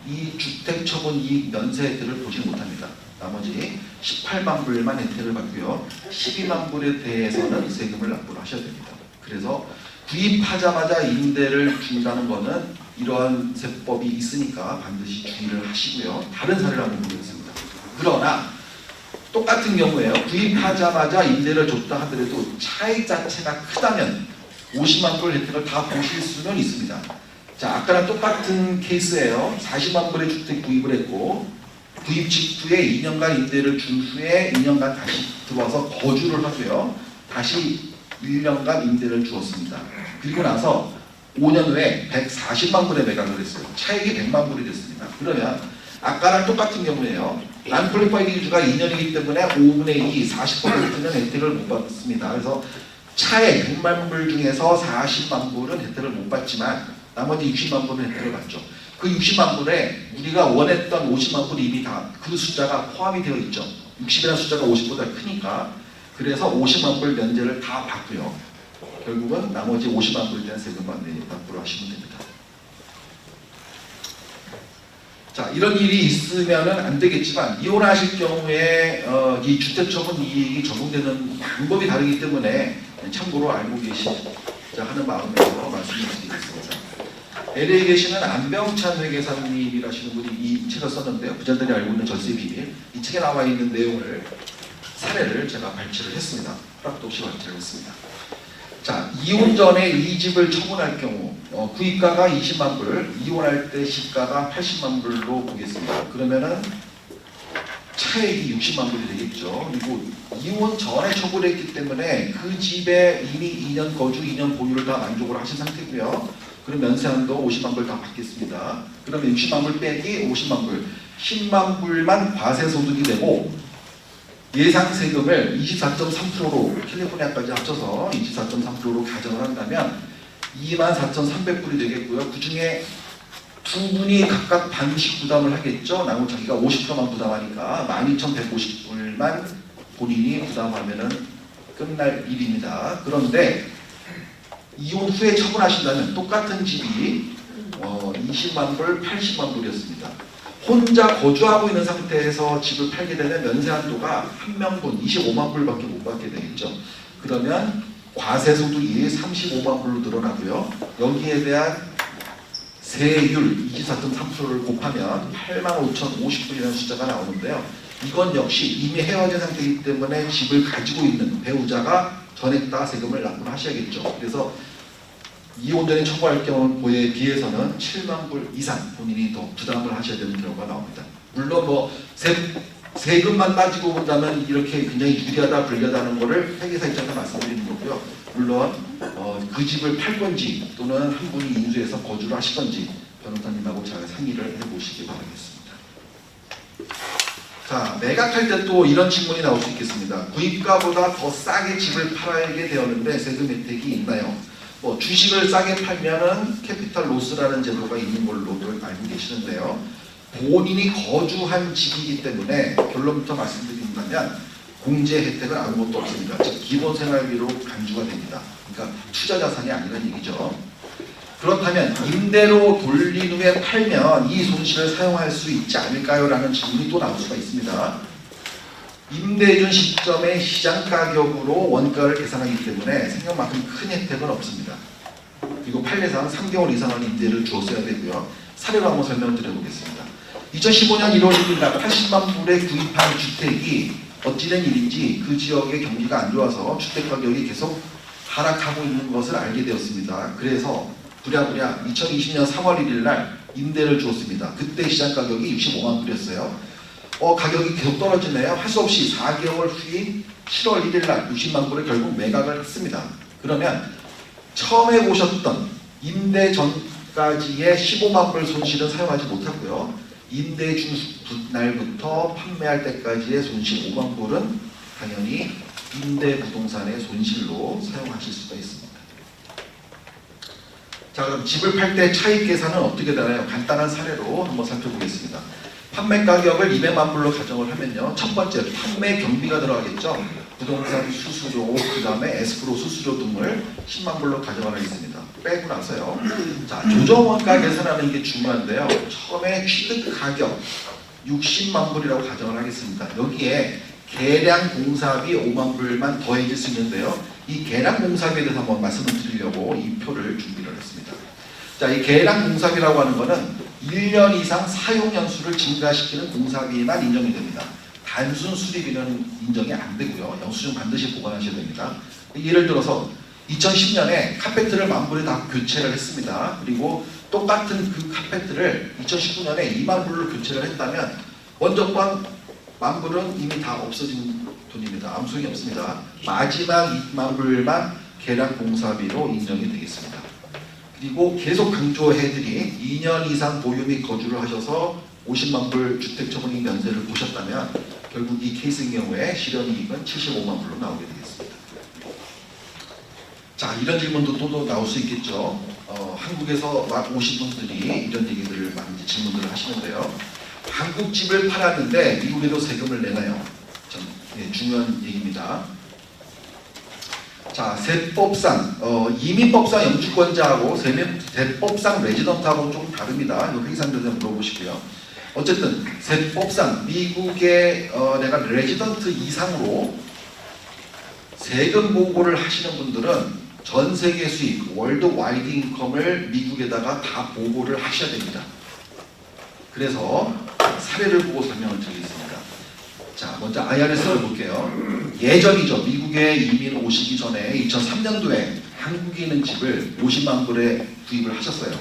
이 주택 처분 이익 면세 혜택을 보지 못합니다. 나머지 18만 불만 혜택을 받고요. 12만 불에 대해서는 세금을 납부를 하셔야 됩니다. 그래서 구입하자마자 임대를 준다는 것은 이러한 세법이 있으니까 반드시 주의를 하시고요. 다른 사례를 한번 보겠습니다. 그러나 똑같은 경우에요. 구입하자마자 임대를 줬다 하더라도 차익 자체가 크다면 50만 불 혜택을 다 보실 수는 있습니다. 자, 아까랑 똑같은 케이스예요. 40만 불의 주택 구입을 했고 구입 직후에 2년간 임대를 준 후에 2년간 다시 들어와서 거주를 하고요. 다시 1년간 임대를 주었습니다. 그리고 나서 5년 후에 140만 불에 매각을 했어요. 차익이 100만 불이 됐습니다. 그러면 아까랑 똑같은 경우에요. 난퀄리파이드 기주가 2년이기 때문에 5분의 2, 40%는 혜택을 못 받습니다. 그래서 차액 100만 불 중에서 40만 불은 혜택을 못 받지만 나머지 60만 불은 혜택을 받죠. 그 60만 불에 우리가 원했던 50만 불이 이미 다 그 숫자가 포함이 되어 있죠. 60이라는 숫자가 50보다 크니까 그래서 50만 불 면제를 다 받고요. 결국은 나머지 50만 불에 대한 세금만 납부를 하시면 됩니다. 자, 이런 일이 있으면은 안 되겠지만 이혼하실 경우에 이 주택처분 이익이 적용되는 방법이 다르기 때문에 참고로 알고 계시자 하는 마음에서 말씀을 드리겠습니다. LA에 계시는 안병찬 회계사님이라시는 분이 이 책을 썼는데요. 부자들이 알고 있는 절세 비밀. 이 책에 나와 있는 내용을 사례를 제가 발췌를 했습니다. 허락도 없이 발췌를 했습니다. 자, 이혼 전에 이 집을 처분할 경우 구입가가 20만 불, 이혼할 때 시가가 80만 불로 보겠습니다. 그러면은 차액이 60만 불이 되겠죠. 그리고 이혼 전에 처분했기 때문에 그 집에 이미 2년 거주, 2년 보유를 다 만족을 하신 상태고요. 그럼 면세한도 50만 불 다 받겠습니다. 그러면 60만 불 빼기 50만 불, 10만 불만 과세소득이 되고 예상 세금을 24.3%로 캘리포니아까지 합쳐서 24.3%로 가정을 한다면 24,300불이 되겠고요. 그 중에 두 분이 각각 반씩 부담을 하겠죠. 나머지 자기가 50%만 부담하니까 12,150불만 본인이 부담하면은 끝날 일입니다. 그런데 이혼 후에 처분하신다면 똑같은 집이 20만 불, 80만 불이었습니다. 혼자 거주하고 있는 상태에서 집을 팔게 되면 면세 한도가 한 명분 25만 불밖에 못 받게 되겠죠. 그러면 과세소득이 35만 불로 늘어나고요. 여기에 대한 세율 24.3%를 곱하면 85,050불이라는 숫자가 나오는데요. 이건 역시 이미 헤어진 상태이기 때문에 집을 가지고 있는 배우자가 전액 다 세금을 납부를 하셔야겠죠. 그래서 이혼 전에 처분할 경우에 비해서는 7만 불 이상 본인이 더 부담을 하셔야 되는 경우가 나옵니다. 물론 뭐 세금만 따지고 본다면 이렇게 굉장히 유리하다 불리하다는 것을 회계사 입장에서 말씀드리는 거고요. 물론 그 집을 팔 건지 또는 한 분이 인수해서 거주를 하실 건지 변호사님하고 잘 상의를 해보시기 바라겠습니다. 자, 매각할 때 또 이런 질문이 나올 수 있겠습니다. 구입가보다 더 싸게 집을 팔게 되었는데 세금 혜택이 있나요? 주식을 싸게 팔면은 캐피탈 로스라는 제도가 있는 걸로도 알고 계시는데요. 본인이 거주한 집이기 때문에 결론부터 말씀드린다면 공제 혜택은 아무것도 없습니다. 즉 기본 생활비로 간주가 됩니다. 그러니까 투자 자산이 아니라는 얘기죠. 그렇다면 임대로 돌린 후에 팔면 이 손실을 사용할 수 있지 않을까요? 라는 질문이 또 나올 수가 있습니다. 임대준 시점의 시장 가격으로 원가를 계산하기 때문에 생각만큼 큰 혜택은 없습니다. 그리고 판례상 3개월 이상은 임대를 주었어야 되고요. 사례로 한번 설명을 드려보겠습니다. 2015년 1월 1일 날 80만 불에 구입한 주택이 어찌된 일인지 그 지역의 경기가 안 좋아서 주택 가격이 계속 하락하고 있는 것을 알게 되었습니다. 그래서 부랴부랴 2020년 3월 1일 날 임대를 주었습니다. 그때 시장 가격이 65만 불이었어요. 가격이 계속 떨어지네요. 할 수 없이 4개월 후인 7월 1일 날 60만 불에 결국 매각을 했습니다. 그러면 처음에 보셨던 임대 전까지의 15만 불 손실은 사용하지 못하고요. 임대 준 날부터 판매할 때까지의 손실 5만 불은 당연히 임대 부동산의 손실로 사용하실 수가 있습니다. 자, 그럼 집을 팔 때 차익 계산은 어떻게 되나요? 간단한 사례로 한번 살펴보겠습니다. 판매 가격을 200만 불로 가정을 하면요. 첫 번째, 판매 경비가 들어가겠죠. 부동산 수수료, 그 다음에 에스크로 수수료 등을 10만 불로 가정을 하겠습니다. 빼고 나서요. 자, 조정원가 계산하는 게 중요한데요. 처음에 취득 가격 60만 불이라고 가정을 하겠습니다. 여기에 계량 공사비 5만 불만 더해질 수 있는데요. 이 계량 공사비에 대해서 한번 말씀을 드리려고 이 표를 준비를 했습니다. 자, 이 계량 공사비라고 하는 거는 1년 이상 사용 연수를 증가시키는 공사비만 인정이 됩니다. 단순 수리비는 인정이 안 되고요. 영수증 반드시 보관하셔야 됩니다. 예를 들어서 2010년에 카페트를 10,000 불에 다 교체를 했습니다. 그리고 똑같은 그 카페트를 2019년에 2만 불로 교체를 했다면 먼저 번 만불은 이미 다 없어진 돈입니다. 아무 소용이 없습니다. 마지막 2만 불만 계량 공사비로 인정이 되겠습니다. 그리고 계속 강조해드린 2년 이상 보유 및 거주를 하셔서 50만 불 주택처분익 면세를 보셨다면 결국 이 케이스인 경우에 실현이익은 75만 불로 나오게 되겠습니다. 자, 이런 질문도 또 나올 수 있겠죠. 한국에서 막 오신 분들이 이런 얘기들을 많이 질문들을 하시는데요. 한국 집을 팔았는데 미국에도 세금을 내나요? 참 중요한 얘기입니다. 자, 세법상 이민법상 영주권자하고 세법상 레지던트하고는 조금 다릅니다. 이거 회계사님들한테 물어보시고요. 어쨌든 세법상 미국의 내가 레지던트 이상으로 세금 보고를 하시는 분들은 전 세계 수익 월드 와이드 인컴을 미국에다가 다 보고를 하셔야 됩니다. 그래서 사례를 보고 설명을 드리겠습니다. 자, 먼저 IRS를 볼게요. 예전이죠. 미국에 이민 오시기 전에 2003년도에 한국에 있는 집을 50만 불에 구입을 하셨어요.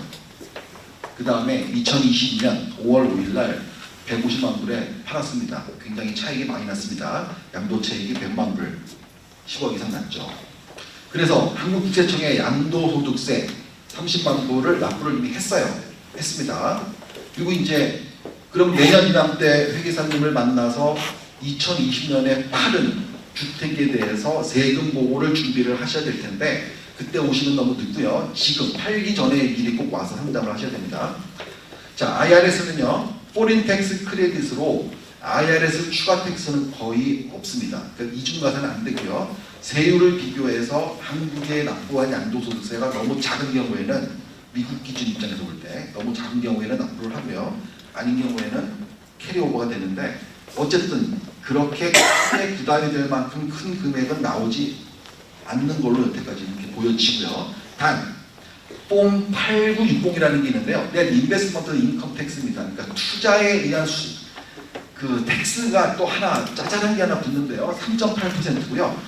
그 다음에 2022년 5월 5일 날 150만 불에 팔았습니다. 굉장히 차익이 많이 났습니다. 양도차익이 100만 불, 10억 이상 났죠. 그래서 한국국세청에 양도소득세 30만 불을 납부를 이미 했습니다. 그리고 이제 그럼 내년 이맘때 회계사님을 만나서 2020년에 팔은 주택에 대해서 세금 보고를 준비를 하셔야 될 텐데 그때 오시면 너무 늦고요. 지금 팔기 전에 미리 꼭 와서 상담을 하셔야 됩니다. 자, IRS는요. 포린 텍스 크레딧으로 IRS 추가 텍스는 거의 없습니다. 그러니까 이중과세는 안 되고요. 세율을 비교해서 한국에 납부한 양도소득세가 너무 작은 경우에는 미국 기준 입장에서 볼 때 너무 작은 경우에는 납부를 하고요. 아닌 경우에는 캐리오버가 되는데 어쨌든 그렇게 크게 부담이 될 만큼 큰 금액은 나오지 않는 걸로 여태까지 이렇게 보여지고요. 단, 폼 8960이라는 게 있는데요. 인베스트먼트 인컴 텍스입니다. 그러니까 투자에 의한 그 텍스가 또 하나 짜잘한 게 하나 붙는데요. 3.8%고요.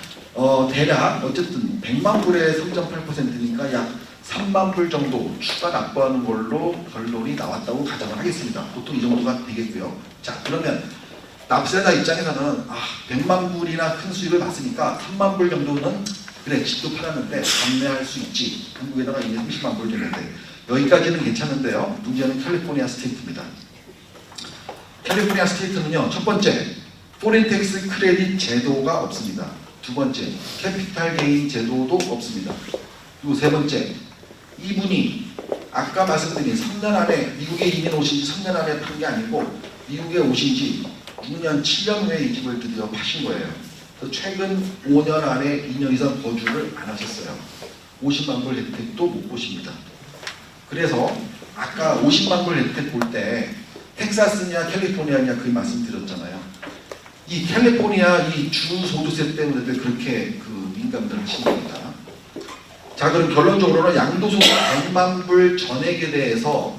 대략 어쨌든 100만 불에 3.8%니까 약 3만 불 정도 추가 납부하는 걸로 결론이 나왔다고 가정을 하겠습니다. 보통 이 정도가 되겠고요. 자, 그러면 납세자 입장에서는 100만 불이나 큰 수익을 봤으니까 3만 불 정도는 그래 집도 팔았는데 감내할 수 있지. 한국에다가 이제 30만 불 되는데 여기까지는 괜찮은데요. 문제는 캘리포니아 스테이트입니다. 캘리포니아 스테이트는요. 첫 번째, 포린 텍스 크레딧 제도가 없습니다. 두 번째, 캐피탈 게인 제도도 없습니다. 그리고 세 번째, 이분이 아까 말씀드린 3년 안에 미국에 이민 오신 지 3년 안에 판 게 아니고 미국에 오신 지 6년, 7년 후에 이 집을 드디어 파신 거예요. 그래서 최근 5년 안에 2년 이상 거주를 안 하셨어요. 50만 불 혜택도 못 보십니다. 그래서 아까 50만 불 혜택 볼 때 텍사스냐 캘리포니아냐 그 말씀드렸잖아요. 이 캘리포니아 이 주 소득세 때문에 그렇게 그 민감들 하신 겁니다. 자, 그럼 결론적으로는 양도소득 100만 불 전액에 대해서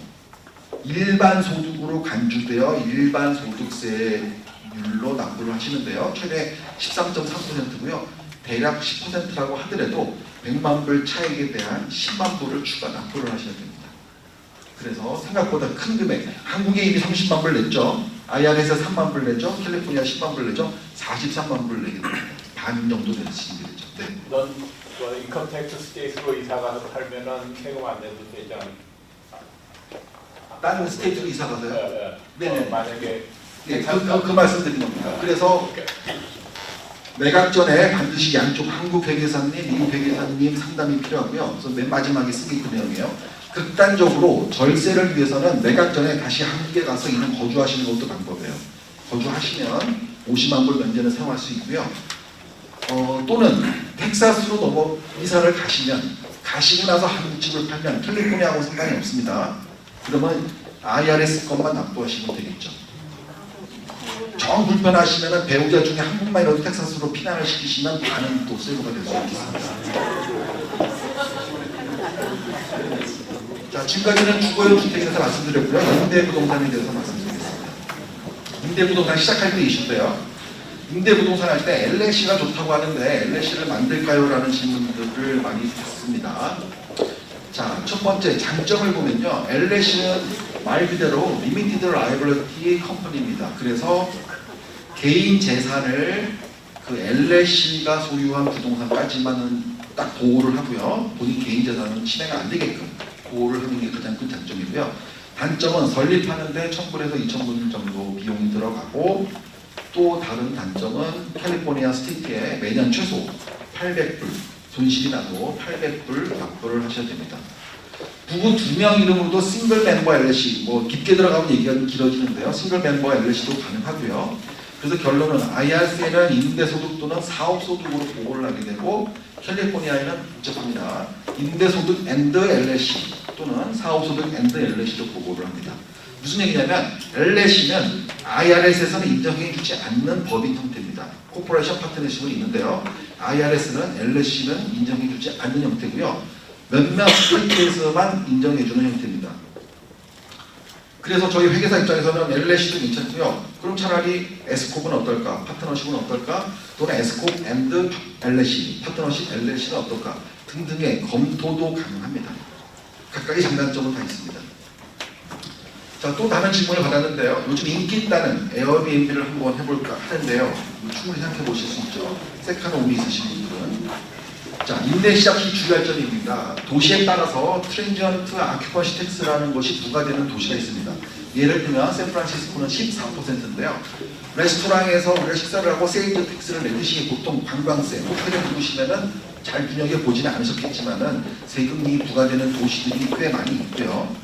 일반 소득으로 간주되어 일반 소득세율로 납부를 하시는데요. 최대 13.3%고요. 대략 10%라고 하더라도 100만 불 차익에 대한 10만 불을 추가 납부를 하셔야 됩니다. 그래서 생각보다 큰 금액, 한국에 이미 30만 불 냈죠. IR에서 3만 불 내죠. 캘리포니아 10만 불 내죠. 43만 불 내게 됩니다. 반 정도 되시게 되죠. 네.
넌 인컴 텍스 스테이트로 이사가서 팔면은 세금 안 내도 되지 않아?
다른 스테이트로 이사 가서요? 네네.
만약에
그 말씀 드린 겁니다. 그래서 매각 전에 반드시 양쪽 한국 회계사님, 미국 회계사님 상담이 필요하고요. 그래서 맨 마지막에 쓰기 있는 내용이에요. 극단적으로 절세를 위해서는 매각 전에 다시 한국에 가서 이는 거주하시는 것도 방법이에요. 거주하시면 50만 불 면제는 사용할 수 있고요. 또는 텍사스로 이사를 가시면 가시고 나서 한국 집을 팔면 캘리포니아하고 상관이 없습니다. 그러면 IRS 것만 납부하시면 되겠죠. 정 불편하시면 배우자 중에 한 분만이라도 텍사스로 피난을 시키시면 반은 또 세이브가 될 수 있겠습니다. 자, 지금까지는 주거용 주택에 대해서 말씀드렸고요. 임대부동산에 대해서 말씀드리겠습니다. 임대부동산 시작할 때 이슈인데요. 임대부동산 할 때 LLC가 좋다고 하는데 LLC를 만들까요? 라는 질문들을 많이 듣습니다. 자, 첫 번째 장점을 보면요. LLC는 말 그대로 리미티드 라이ability 컴퍼니입니다. 그래서 개인 재산을 그 LLC가 소유한 부동산까지만은 딱 보호를 하고요. 본인 개인 재산은 침해가 안 되게끔 보호를 하는 게 가장 큰 장점이고요. 단점은 설립하는데 1,000불에서 2,000불 정도 비용이 들어가고, 또 다른 단점은 캘리포니아 스테이트에 매년 최소 800불, 손실이 나도 800불 납부를 하셔야 됩니다. 부부 2명 이름으로도 싱글 멤버 LLC, 뭐 깊게 들어가면 얘기가 좀 길어지는데요. 싱글 멤버 LLC도 가능하고요. 그래서 결론은 IRC에는 임대소득 또는 사업소득으로 보고를 하게 되고, 캘리포니아에는 복잡합니다. 임대소득 앤드 LLC 또는 사업소득 앤드 LLC로 보고를 합니다. 무슨 얘기냐면 LLC는 IRS에서는 인정해주지 않는 법인 형태입니다. 코퍼레이션 파트너십은 있는데요. IRS는 LLC는 인정해주지 않는 형태고요. 몇몇 스테이트에서만 인정해주는 형태입니다. 그래서 저희 회계사 입장에서는 LLC도 괜찮고요. 그럼 차라리 Scorp은 어떨까? 파트너십은 어떨까? 또는 Scorp and LLC, 파트너십 LLC는 어떨까? 등등의 검토도 가능합니다. 각각의 장단점은 다 있습니다. 자, 또 다른 질문을 받았는데요. 요즘 인기 있다는 에어비앤비를 한번 해볼까 하는데요. 충분히 생각해 보실 수 있죠. 세컨홈이 있으신 분들은. 자, 임대 시작 시 주의할 점입니다. 도시에 따라서 트랜지언트 아큐퍼시 텍스라는 것이 부과되는 도시가 있습니다. 예를 들면 샌프란시스코는 14%인데요. 레스토랑에서 우리가 식사를 하고 세일즈 텍스를 내듯이 보통 관광세, 호텔에 묵으시면은 잘 눈여겨 보지는 않으셨겠지만은 세금이 부과되는 도시들이 꽤 많이 있고요.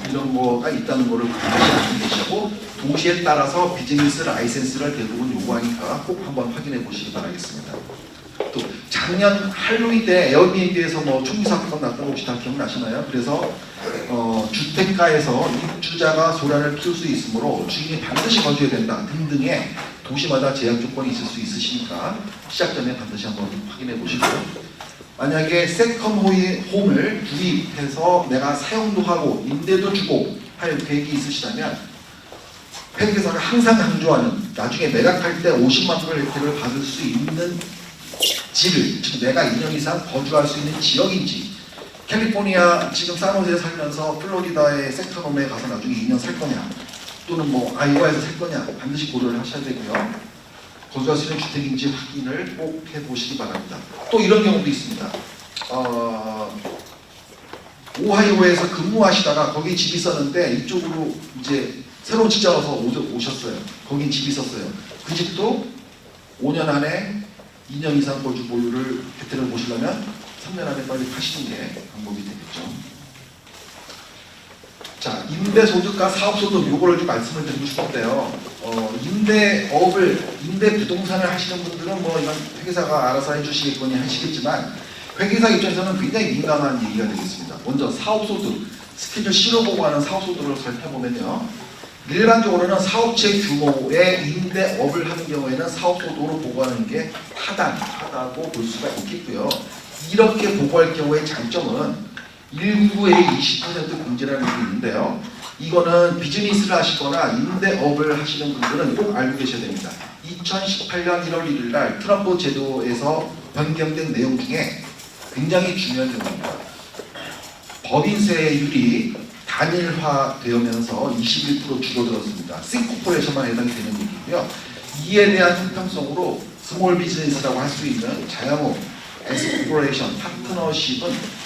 이런 거가 있다는 거를 반드시 알고 계시고, 도시에 따라서 비즈니스 라이센스를 대부분 요구하니까 꼭 한번 확인해 보시기 바라겠습니다. 또 작년 할로윈 때 에어비앤비에서 뭐 총기 사건 났던 거 혹시 다 기억나시나요? 그래서 주택가에서 입주자가 소란을 피울 수 있으므로 주인이 반드시 거주해야 된다 등등의 도시마다 제약 조건이 있을 수 있으시니까 시작 전에 반드시 한번 확인해 보시고요. 만약에 세컨 홈을 구입해서 내가 사용도 하고 임대도 주고 할 계획이 있으시다면, 회계사가 항상 강조하는 나중에 매각할 때 50만 불 혜택을 받을 수 있는 지를, 즉 내가 2년 이상 거주할 수 있는 지역인지, 캘리포니아 지금 산호세에 살면서 플로리다의 세컨홈에 가서 나중에 2년 살 거냐, 또는 뭐 아이오와에서 살 거냐 반드시 고려를 하셔야 되고요. 거주할 수 있는 주택인지 확인을 꼭 해보시기 바랍니다. 또 이런 경우도 있습니다. 오하이오에서 근무하시다가 거기 집이 있었는데 이쪽으로 이제 새로운 직장 와서 오셨어요. 거긴 집이 있었어요. 그 집도 5년 안에 2년 이상 거주 보유를 혜택을 보시려면 3년 안에 빨리 파시는 게 방법이 되겠죠. 자, 임대소득과 사업소득 요거를 좀 말씀을 드리고 싶은데요. 임대 부동산을 하시는 분들은 뭐 이건 회계사가 알아서 해주시겠거니 하시겠지만, 회계사 입장에서는 굉장히 민감한 얘기가 되겠습니다. 먼저 사업소득, 스케줄 C로 보고하는 사업소득을 살펴보면요. 일반적으로는 사업체 규모의 임대업을 하는 경우에는 사업소득으로 보고하는 게 타당하다고 볼 수가 있겠고요. 이렇게 보고할 경우의 장점은 199의 20% 공제라는 게 있는데요. 이거는 비즈니스를 하시거나 임대업을 하시는 분들은 꼭 알고 계셔야 됩니다. 2018년 1월 1일 날 트럼프 제도에서 변경된 내용 중에 굉장히 중요한 내용입니다. 법인세율이 단일화되면서 21% 줄어들었습니다. C코퍼레이션만 해당이 되는 얘기고요. 이에 대한 형평성으로 스몰 비즈니스라고 할 수 있는 자영업, S코퍼레이션, 파트너십은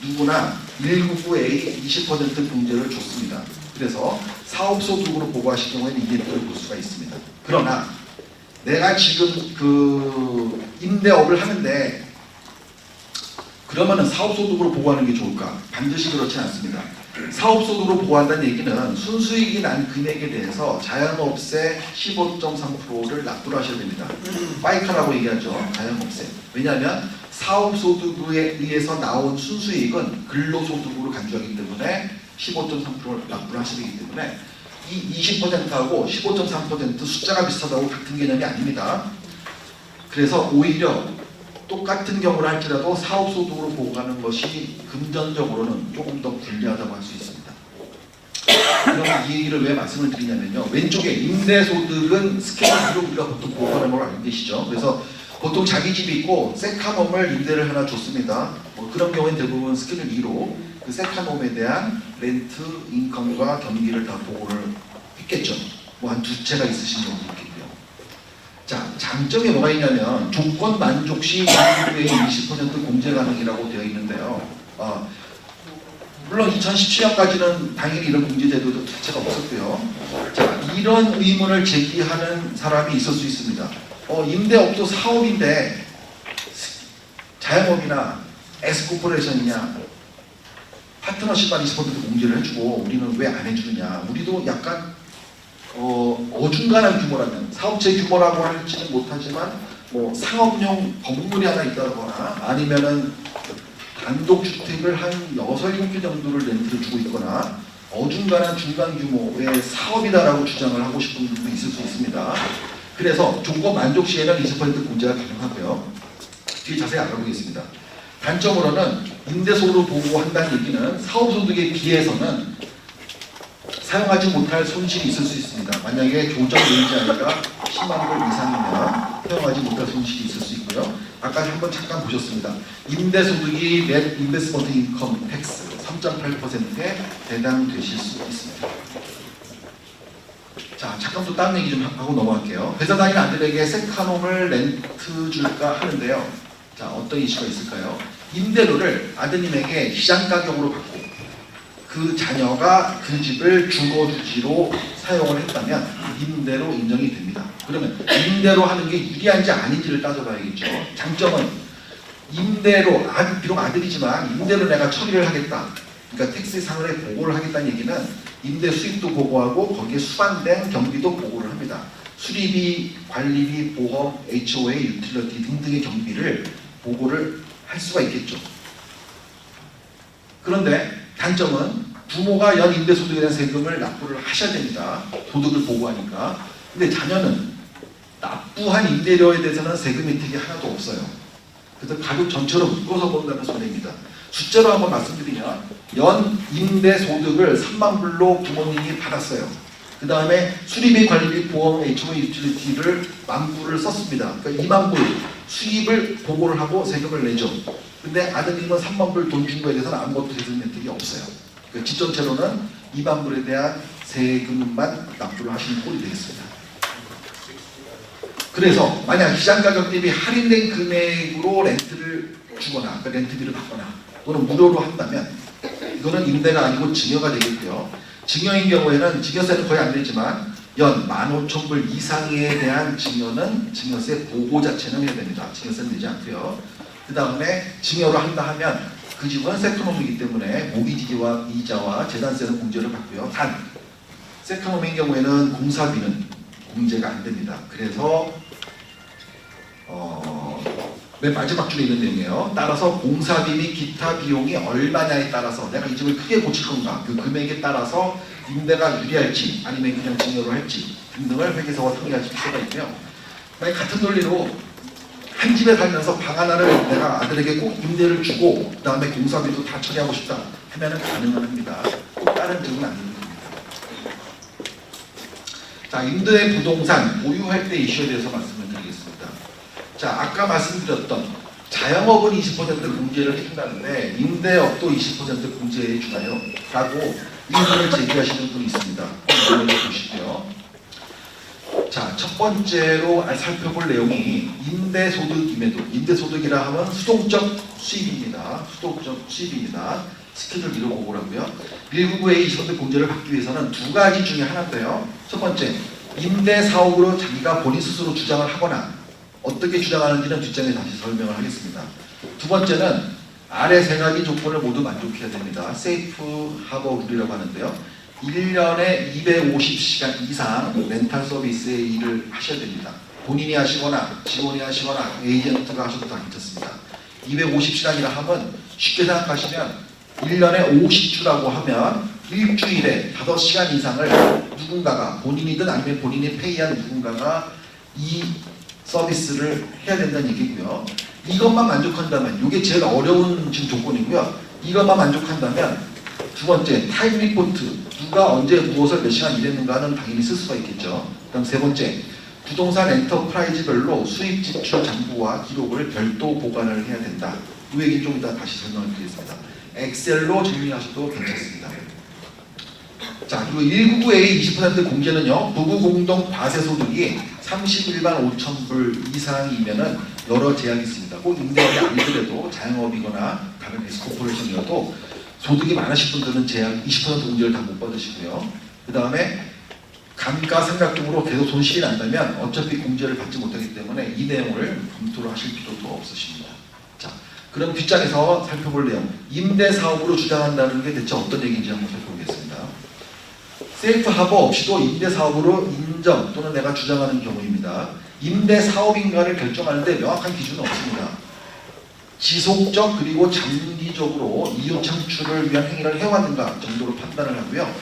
누구나 199A 20% 공제를 줬습니다. 그래서 사업소득으로 보고하실 경우에는 이 혜택을 볼 수가 있습니다. 그러나 내가 지금 그 임대업을 하는데 그러면은 사업소득으로 보고하는 게 좋을까? 반드시 그렇진 않습니다. 사업소득으로 보고한다는 얘기는 순수익이 난 금액에 대해서 자영업세 15.3%를 납부를 하셔야 됩니다. 파이카라고 얘기하죠. 자영업세. 왜냐하면 사업소득에 의해서 나온 순수익은 근로소득으로 간주하기 때문에 15.3%를 납부를 하셔야 되기 때문에 이 20%하고 15.3% 숫자가 비슷하다고 같은 개념이 아닙니다. 그래서 오히려 똑같은 경우를 할지라도 사업소득으로 보고하는 것이 금전적으로는 조금 더 불리하다고 할 수 있습니다. 그럼 이 얘기를 왜 말씀을 드리냐면요. 왼쪽에 임대소득은 스케줄로 우리가 보통 보고하는 걸 알고 계시죠. 그래서 보통 자기 집이 있고 세컨홈을 임대를 하나 줬습니다. 그런 경우에는 대부분 스케줄 2로 그 세컨홈에 대한 렌트 인컴과 경비를 다 보고를 했겠죠. 뭐 한 두 채가 있으신 경우도 있겠고요. 자, 장점이 뭐가 있냐면 조건 만족 시 인구의 20% 공제 가능이라고 되어 있는데요. 물론 2017년까지는 당연히 이런 공제 제도도 자체가 없었고요. 자, 이런 의문을 제기하는 사람이 있을 수 있습니다. 임대업도 사업인데 자영업이나 S코퍼레이션이냐 파트너십만 20% 공제를 해주고 우리는 왜 안 해주느냐. 우리도 약간 어중간한 규모라면 사업체 규모라고 할지는 못하지만 뭐 상업용 건물이 하나 있다거나 아니면은 단독주택을 한 6, 7개 정도를 렌트를 주고 있거나 어중간한 중간 규모의 사업이다라고 주장을 하고 싶은 분도 있을 수 있습니다. 그래서 조건 만족 시에는 20% 공제가 가능하고요. 뒤에 자세히 알아보겠습니다. 단점으로는 임대소득을 보고한다는 얘기는 사업소득에 비해서는 사용하지 못할 손실이 있을 수 있습니다. 만약에 조정 이자가 10만 불 이상이면 사용하지 못할 손실이 있을 수 있고요. 아까 한번 잠깐 보셨습니다. 임대소득이 넷 인베스먼트 인컴 텍스 3.8%에 해당되실 수 있습니다. 자, 잠깐 또 다른 얘기 좀 하고 넘어갈게요. 회사 다니는 아들에게 세카홈을 렌트 줄까 하는데요. 자, 어떤 이슈가 있을까요? 임대료를 아드님에게 시장 가격으로 받고 그 자녀가 그 집을 주거주지로 사용을 했다면 임대로 인정이 됩니다. 그러면 임대로 하는 게 유리한지 아닌지를 따져봐야겠죠. 장점은 임대로, 비록 아들이지만 임대로 내가 처리를 하겠다. 그러니까 텍스 상을에 보고를 하겠다는 얘기는 임대 수입도 보고하고 거기에 수반된 경비도 보고를 합니다. 수리비, 관리비, 보험, HOA, 유틸러티 등등의 경비를 보고를 할 수가 있겠죠. 그런데 단점은 부모가 연 임대소득에 대한 세금을 납부를 하셔야 됩니다. 소득을 보고하니까. 근데 자녀는 납부한 임대료에 대해서는 세금 혜택이 하나도 없어요. 그래서 가족 전체로 묶어서 본다는 손해입니다. 숫자로 한번 말씀드리면 연 임대소득을 3만 불로 부모님이 받았어요. 그 다음에 수리비, 관리비, 보험, HOA, 유틸리티를 10,000불을 썼습니다. 그러니까 2만 불 수입을 보고를 하고 세금을 내죠. 근데 아드님은 3만 불 돈 준 거에 대해서는 아무것도 세금 혜택이 없어요. 그러니까 집 전체로는 2만 불에 대한 세금만 납부를 하시는 꼴이 되겠습니다. 그래서 만약 시장 가격 대비 할인된 금액으로 렌트를 주거나 그러니까 렌트비를 받거나 또는 무료로 한다면 이거는 임대가 아니고 증여가 되겠고요. 증여인 경우에는 증여세는 거의 안 되지만 연 15,000불 이상에 대한 증여는 증여세 보고 자체는 해야 됩니다. 증여세는 내지 않고요. 그 다음에 증여를 한다 하면 그 집은 세컨홈이기 때문에 모기지와 이자와 재산세는 공제를 받고요. 단 세컨홈인 경우에는 공사비는 공제가 안 됩니다. 그래서 맨 마지막 줄에 있는 내용이에요. 따라서 공사비 및 기타 비용이 얼마냐에 따라서 내가 이 집을 크게 고칠 건가 그 금액에 따라서 임대가 유리할지 아니면 그냥 증여로 할지 등등을 회계사와 상의할 필요가 있고요. 만약 같은 논리로 한 집에 살면서 방 하나를 내가 아들에게 꼭 임대를 주고 그 다음에 공사비도 다 처리하고 싶다 하면은 가능합니다. 꼭 다른 집은 안 됩니다. 자, 임대 부동산 보유할 때 이슈에 대해서 말씀을 드리겠습니다. 자, 아까 말씀드렸던 자영업은 20% 공제를 해준다는데 임대업도 20% 공제해 주나요? 라고 의문을 제기하시는 분이 있습니다. 한번 보시고요. 자, 첫 번째로 살펴볼 내용이 임대소득임에도 임대소득이라 하면 수동적 수입입니다. 수동적 수입입니다. 스케줄 미뤄 보고라고요. 199의 20% 공제를 받기 위해서는 두 가지 중에 하나인데요. 첫 번째, 임대 사업으로 자기가 본인 스스로 주장을 하거나 어떻게 주장하는지는 뒷장에 다시 설명을 하겠습니다. 두 번째는 아래 세 가지 조건을 모두 만족해야 됩니다. 세이프 하버 룰이라고 하는데요. 1년에 250시간 이상 렌탈 서비스의 일을 하셔야 됩니다. 본인이 하시거나 직원이 하시거나 에이전트가 하셔도 다 괜찮습니다. 250시간이라 하면 쉽게 생각하시면 1년에 50주라고 하면 일주일에 5시간 이상을 누군가가 본인이든 아니면 본인이 페이한 누군가가 이 서비스를 해야 된다는 얘기고요. 이것만 만족한다면 이게 제일 어려운 지금 조건이고요. 이것만 만족한다면 두 번째 타임 리포트 누가 언제 무엇을 몇 시간 일했는가는 당연히 쓸 수가 있겠죠. 그다음 세 번째 부동산 엔터프라이즈별로 수입 지출 장부와 기록을 별도 보관을 해야 된다. 이 얘기 좀 이따 다시 설명을 드리겠습니다. 엑셀로 정리하셔도 괜찮습니다. 자, 그리고 199A 20% 공제는요, 부부 공동 과세소득이 31만 5천 불 이상이면은 여러 제약이 있습니다. 꼭 임대업이 아니더라도 자영업이거나 다른 S코퍼레이션이어도 소득이 많으신 분들은 제약 20% 공제를 다 못 받으시고요. 그 다음에 감가상각 등으로 계속 손실이 난다면 어차피 공제를 받지 못하기 때문에 이 내용을 검토를 하실 필요도 없으십니다. 자, 그럼 뒷장에서 살펴볼 내용, 임대사업으로 주장한다는 게 대체 어떤 얘기인지 한번 살펴보겠습니다. 세이프 하버 없이도 임대사업으로 인정 또는 내가 주장하는 경우입니다. 임대사업인가를 결정하는데 명확한 기준은 없습니다. 지속적 그리고 장기적으로 이윤 창출을 위한 행위를 해왔는가 정도로 판단을 하고요.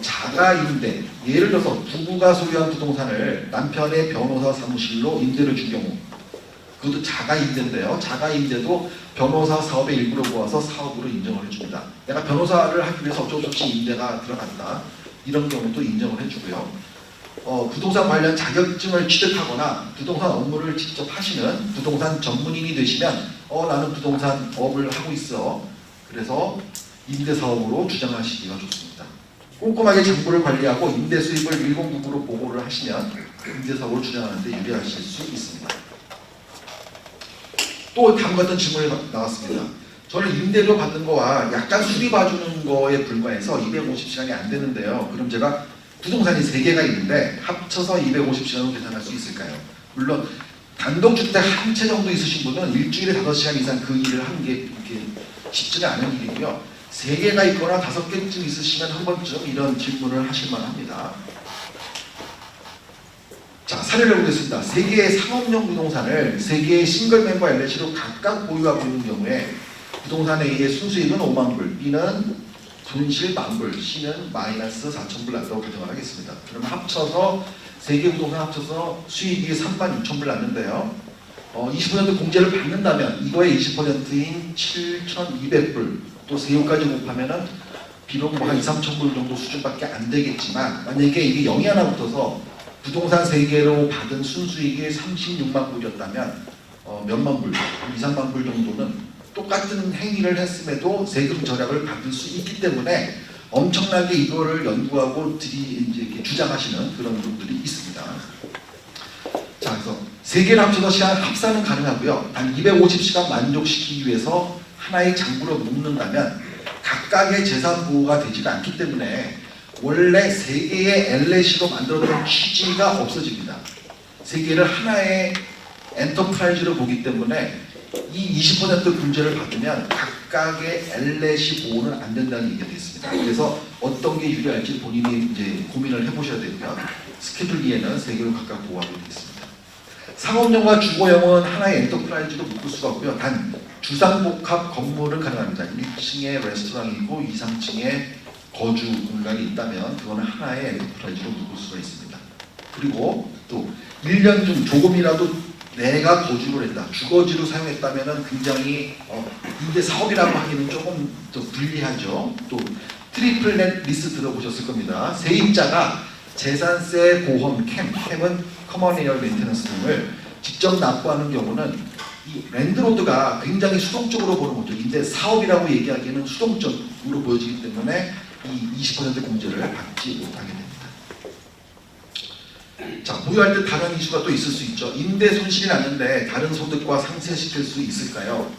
자가임대, 예를 들어서 부부가 소유한 부동산을 남편의 변호사 사무실로 임대를 준 경우, 그것도 자가임대인데요. 자가임대도 변호사 사업의 일부로 모아서 사업으로 인정을 해줍니다. 내가 변호사를 하기 위해서 어쩔 수 없이 임대가 들어간다, 이런 경우도 인정을 해주고요. 부동산 관련 자격증을 취득하거나 부동산 업무를 직접 하시는 부동산 전문인이 되시면 나는 부동산 업을 하고 있어, 그래서 임대사업으로 주장하시기가 좋습니다. 꼼꼼하게 정보를 관리하고 임대 수입을 1099로 보고를 하시면 임대사업으로 주장하는데 유리하실 수 있습니다. 또 다음과 같은 질문이 나왔습니다. 저는 임대료 받는 거와 약간 수리 봐주는 거에 불과해서 250시간이 안 되는데요. 그럼 제가 부동산이 3개가 있는데 합쳐서 250시간으로 계산할 수 있을까요? 물론 단독주택 한 채 정도 있으신 분은 일주일에 5시간 이상 그 일을 하는 게 쉽지는 않은 일이고요. 3개가 있거나 5개쯤 있으시면 한 번쯤 이런 질문을 하실 만합니다. 자, 사례를 보겠습니다. 3개의 상업용 부동산을 3개의 싱글 멤버 LLC로 각각 보유하고 있는 경우에 부동산 A의 순수익은 5만 불, B는 손실 10,000불, C는 마이너스 4,000불 난다고 가정을 하겠습니다. 그러면 합쳐서 3개 부동산 합쳐서 수익이 36,000불 났는데요. 20% 공제를 받는다면 이거의 20%인 7,200불, 또 세율까지 곱하면은 비록 뭐 한 2,3,000불 정도 수준밖에 안 되겠지만, 만약에 이게 0이 하나 붙어서 부동산 3개로 받은 순수익이 36만 불이었다면 몇만 불, 2, 3만 불 정도는 똑같은 행위를 했음에도 세금 절약을 받을 수 있기 때문에 엄청나게 이거를 연구하고 이제 이렇게 주장하시는 그런 분들이 있습니다. 자, 그래서 3개를 합쳐서 시간 합산은 가능하고요. 단 250시간 만족시키기 위해서 하나의 장부로 묶는다면 각각의 재산 보호가 되지가 않기 때문에 원래 3개의 LLC로 만들어둔 취지가 없어집니다. 3개를 하나의 엔터프라이즈로 보기 때문에 이 20% 금제를 받으면 각각의 LLC 보호는 안 된다는 얘기가 되겠습니다. 그래서 어떤 게 유리할지 본인이 이제 고민을 해보셔야 되고요. 스케줄 E에는 3개를 각각 보호하게 되겠습니다. 상업용과 주거용은 하나의 엔터프라이즈로 묶을 수가 없고요. 단 주상복합 건물은 가능합니다. 1층에 레스토랑이 있고 2, 3층에 거주 공간이 있다면 그거는 하나의 엔터프라이즈로 묶을 수가 있습니다. 그리고 또 1년 중 조금이라도 내가 거주를 했다, 주거지로 사용했다면 굉장히 임대 사업이라고 하기는 조금 더 불리하죠. 또 트리플넷 리스 들어보셨을 겁니다. 세입자가 재산세, 보험, 캠은 커먼 에어 메인테넌스 등을 직접 납부하는 경우는 이 랜드로드가 굉장히 수동적으로 보는 거죠. 임대 사업이라고 얘기하기에는 수동적으로 보여지기 때문에 이 20% 공제를 받지 못하게 됩니다. 자, 보유할 때 다른 이슈가 또 있을 수 있죠. 임대 손실이 났는데 다른 소득과 상쇄시킬 수 있을까요?